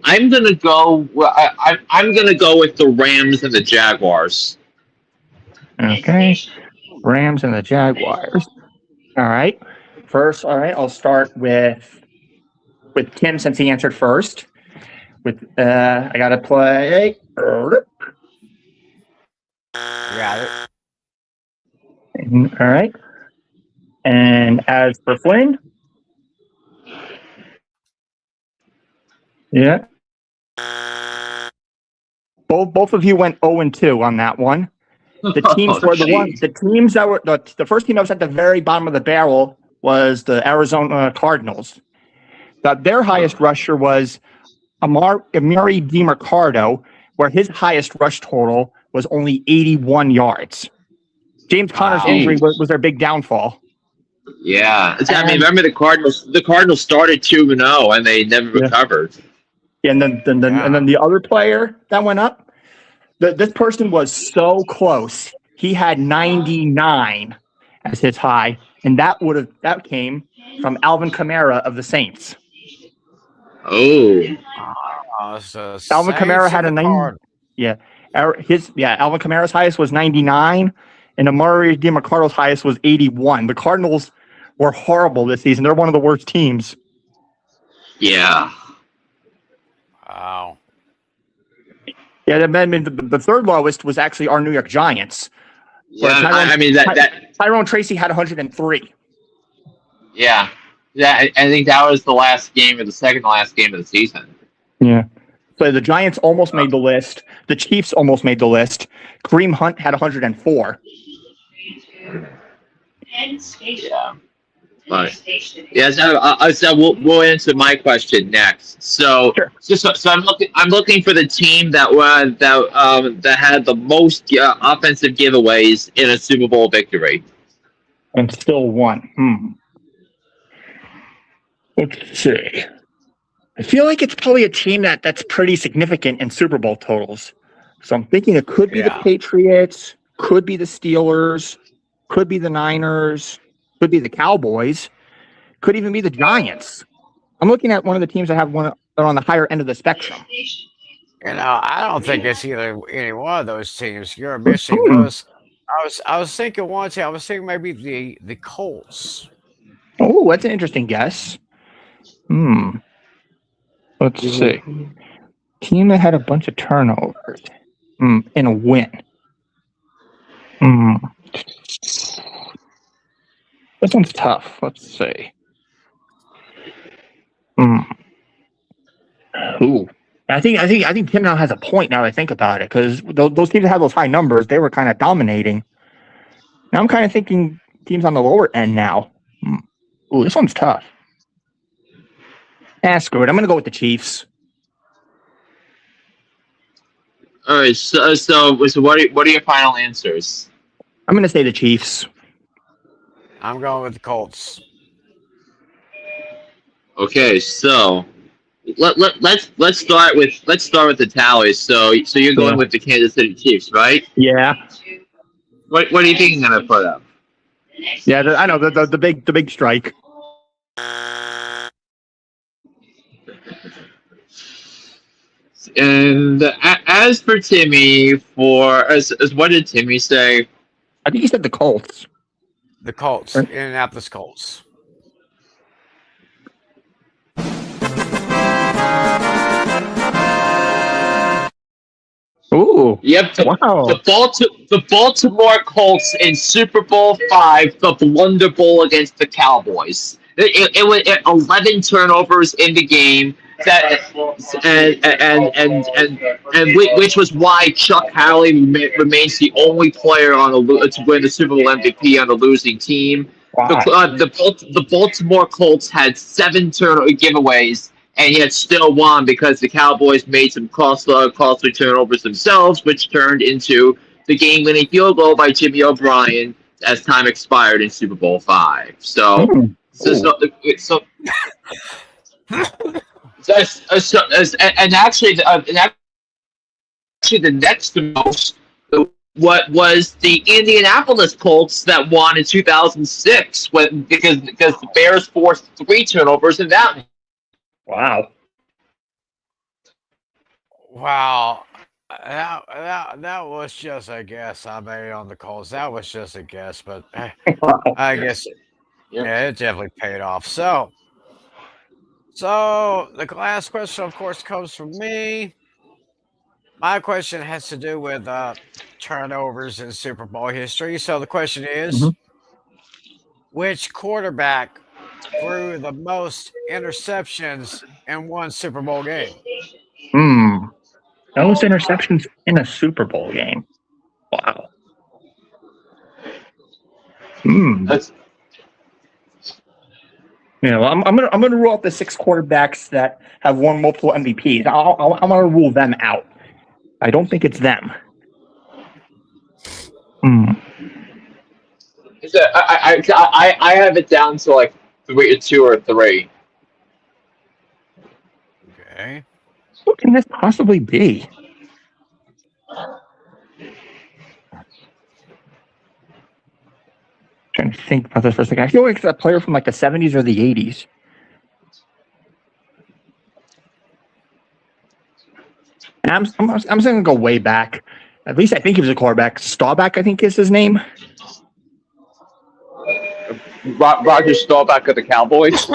I'm gonna go. I'm gonna go with the Rams and the Jaguars. Okay, Rams and the Jaguars. All right. First, all right. I'll start with Tim since he answered first. I gotta play. Got it. All right. And as for Flynn. Yeah. Both of you went 0-2 on that one. The teams were the teams that were the first team that was at the very bottom of the barrel was the Arizona Cardinals. Their highest rusher was Amari DiMercado, where his highest rush total was only 81 yards. James Conner's Wow. injury was their big downfall. Yeah, I mean, remember the Cardinals? The Cardinals started 2-0 and they never Yeah. recovered. And then the other player that went up, this person was so close. He had 99 as his high, and that came from Alvin Kamara of the Saints. Oh, So Alvin Kamara Saints had a and the 90. Cardinals. Alvin Kamara's highest was 99, and Amari DiMercado's highest was 81. The Cardinals were horrible this season. They're one of the worst teams. yeah. Wow. Yeah, the third lowest was actually our New York Giants. Yeah, I mean that Tyrone Tracy had 103. yeah. I think that was the second to last game of the season. Yeah. So the Giants almost made the list. The Chiefs almost made the list. Kareem Hunt had 104. Yeah. But yeah, so we'll answer my question next. So, Sure. so I'm looking for the team that had the most offensive giveaways in a Super Bowl victory. And still won. Let's see. I feel like it's probably a team that's pretty significant in Super Bowl totals. So I'm thinking it could be the Patriots, could be the Steelers, could be the Niners, could be the Cowboys, could even be the Giants. I'm looking at one of the teams that have one that are on the higher end of the spectrum. I don't think it's either any one of those teams. You're missing those. I was thinking one team. I was thinking maybe the Colts. Oh, that's an interesting guess. Let's see. Team that had a bunch of turnovers in a win. This one's tough. Let's see. Ooh. I think Tim now has a point now that I think about it, because those teams that have those high numbers, they were kind of dominating. Now I'm kind of thinking teams on the lower end now. Ooh, this one's tough. Screw it. I'm going to go with the Chiefs. All right. So what are your final answers? I'm going to say the Chiefs. I'm going with the Colts. Okay. So let's start with the tallies. So you're going with the Kansas City Chiefs, right? Yeah. What do you think you're gonna put up? Yeah, I know the big strike. And as for Timmy, as what did Timmy say? I think he said the Colts. The Colts, Indianapolis Colts. Ooh. Yep. Wow. The Baltimore Colts in Super Bowl V, the Blunder Bowl against the Cowboys. It was 11 turnovers in the game. Which was why Chuck Howley remains the only player to win the Super Bowl MVP on the losing team. Wow. The Baltimore Colts had 7 turnover giveaways, and yet still won because the Cowboys made some costly turnovers themselves, which turned into the game-winning field goal by Jimmy O'Brien as time expired in Super Bowl V. And actually, the next most, what was the Indianapolis Colts that won in 2006 because the Bears forced 3 turnovers in that one. Wow. Wow. That was just a guess I made on the Colts. That was just a guess, but I guess it definitely paid off. So the last question, of course, comes from me. My question has to do with turnovers in Super Bowl history. So the question is, which quarterback threw the most interceptions in one Super Bowl game? Those interceptions in a Super Bowl game. Wow. Well, I'm gonna rule out the 6 quarterbacks that have won multiple MVPs. I'm gonna rule them out. I don't think it's them. Hmm. So I have it down to like 2 or 3. Okay. Who can this possibly be? Trying to think about this for a second. I feel like it's a player from like the 70s or the 80s. And I'm just gonna go way back. At least I think he was a quarterback. Staubach, I think, is his name. Roger Staubach of the Cowboys.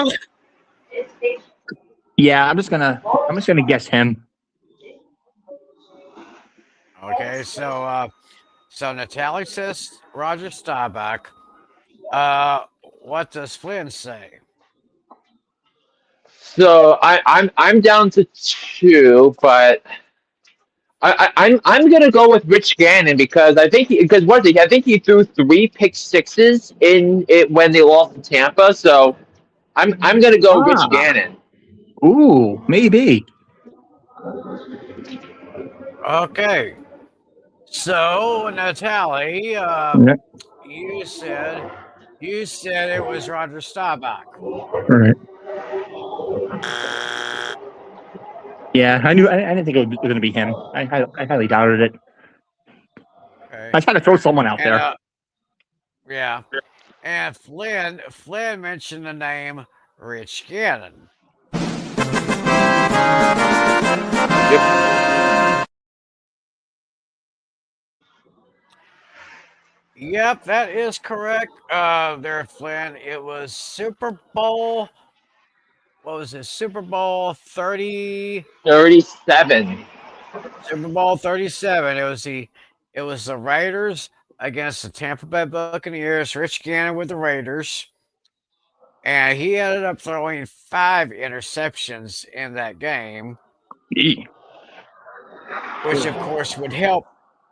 Yeah, I'm just gonna guess him. Okay, so Natalie says Roger Staubach. What does Flynn say? So I'm down to 2, but I'm gonna go with Rich Gannon because I think because what I think he threw 3 pick 6s in it when they lost to Tampa. So I'm gonna go Rich Ah, Gannon. ooh, maybe. Okay, so Natalie, Yeah, you said it was Roger Staubach. right. Yeah, I knew. I didn't think it was going to be him. I highly doubted it. Okay, I tried to throw someone out and there. yeah, and Flynn mentioned the name Rich Gannon. Yep. Yep, that is correct. There, Flynn. It was Super Bowl. What was it? Super Bowl 30. 37. Super Bowl 37. It was the Raiders against the Tampa Bay Buccaneers. Rich Gannon with the Raiders, and he ended up throwing 5 interceptions in that game, Eee. which of course would help.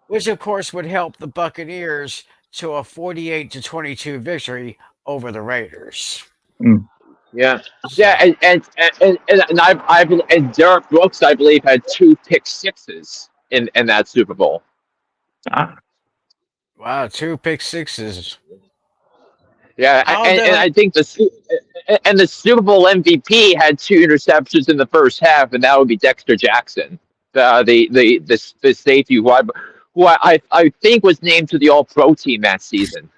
Which of course would help the Buccaneers to a 48-22 victory over the Raiders. Mm. Yeah. Yeah, So, and Derek Brooks, I believe, had 2 pick 6s in that Super Bowl. Ah, wow, 2 pick 6s. Yeah, I'll and do I think the Super Bowl MVP had 2 interceptions in the first half, and that would be Dexter Jackson, the safety who I think was named to the All Pro team that season.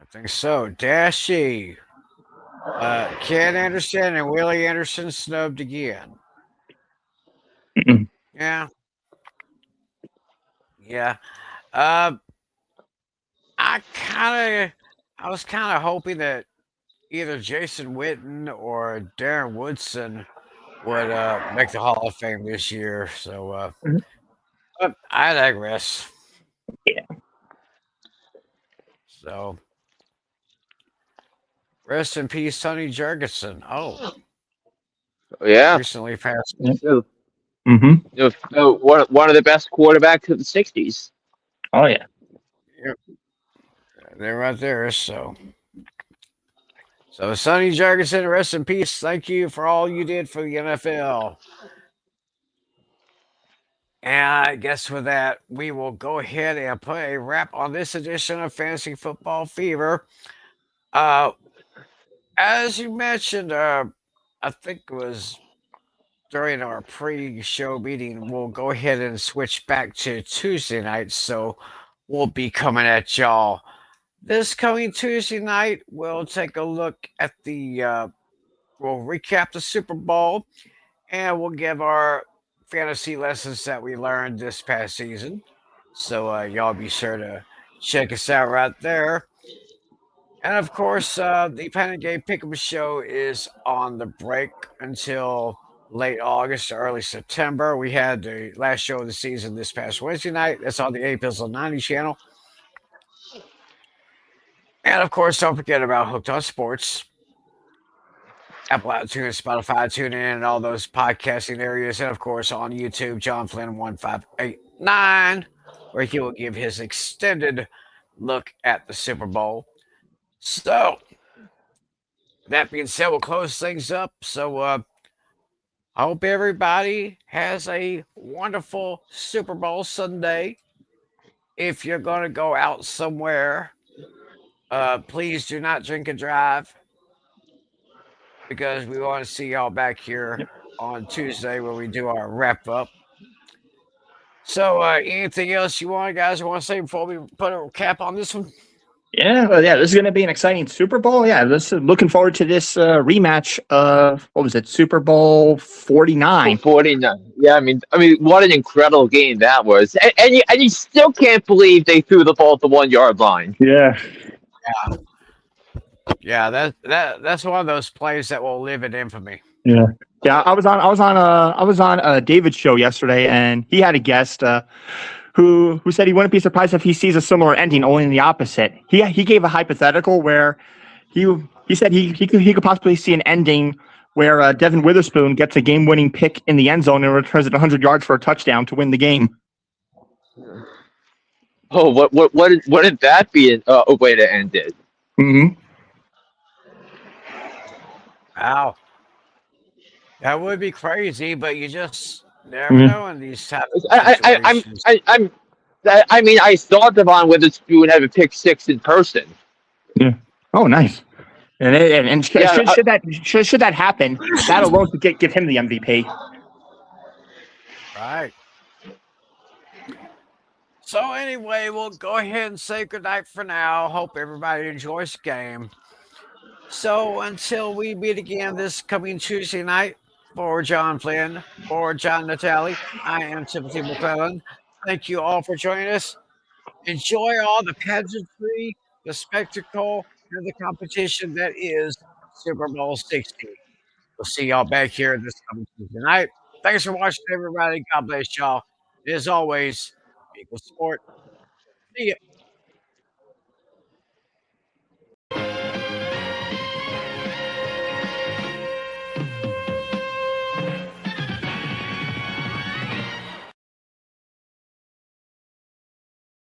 I think so. Dashy, Ken Anderson, and Willie Anderson snubbed again. mm-mm. Yeah, yeah. Uh, I was kind of hoping that either Jason Witten or Darren Woodson would make the Hall of Fame this year. So, but I digress. Yeah. So, rest in peace, Tony Jurgensen. Oh, Yeah, recently passed. so, Mm-hmm. one of the best quarterbacks of the '60s. Oh yeah. Yep, they're right there. So, Sonny Jurgensen, rest in peace. Thank you for all you did for the NFL. And I guess with that, we will go ahead and put a wrap on this edition of Fantasy Football Fever. Uh, as you mentioned, I think it was during our pre-show meeting, we'll go ahead and switch back to Tuesday night. So we'll be coming at y'all this coming Tuesday night. We'll take a look at we'll recap the Super Bowl, and we'll give our fantasy lessons that we learned this past season. So y'all be sure to check us out right there. And of course, the Panic Game Pick'em Show is on the break until late August or early September. We had the last show of the season this past Wednesday night. That's on the 8 Pizzle 90 channel. And of course, don't forget about Hooked on Sports. Apple iTunes, Spotify, TuneIn, and all those podcasting areas. And of course, on YouTube, John Flynn 1589, where he will give his extended look at the Super Bowl. So, that being said, we'll close things up. So I hope everybody has a wonderful Super Bowl Sunday. If you're going to go out somewhere, please do not drink and drive because we want to see y'all back here Yep. on Tuesday when we do our wrap up. So, anything else you guys want to say before we put a cap on this one? Yeah, well, yeah, this is going to be an exciting Super Bowl. Yeah, looking forward to this rematch of what was it, Super Bowl 49. 49. Yeah, I mean, what an incredible game that was, and you still can't believe they threw the ball at the 1 yard line. Yeah, Yeah, that's one of those plays that will live in infamy. yeah, yeah. I was on David's show yesterday, and he had a guest who said he wouldn't be surprised if he sees a similar ending, only in the opposite. He gave a hypothetical where he said he could possibly see an ending where Devin Witherspoon gets a game-winning pick in the end zone and returns it 100 yards for a touchdown to win the game. Oh, wouldn't that be a way to end it? Mm-hmm. Wow, that would be crazy, but you just never Mhm. know in these type of I'm situations. I mean, I saw Devon Witherspoon have a pick six in person. Yeah. Oh, nice. And Yeah, should that happen, that alone could give him the MVP. Right. So anyway, we'll go ahead and say goodnight for now. Hope everybody enjoys the game. So until we meet again this coming Tuesday night, for John Flynn, for John Natali, I am Timothy McClellan. Thank you all for joining us. Enjoy all the pageantry, the spectacle, and the competition that is Super Bowl 60. We'll see y'all back here this coming Tuesday night. Thanks for watching, everybody. God bless y'all. As always, equal sport. See ya.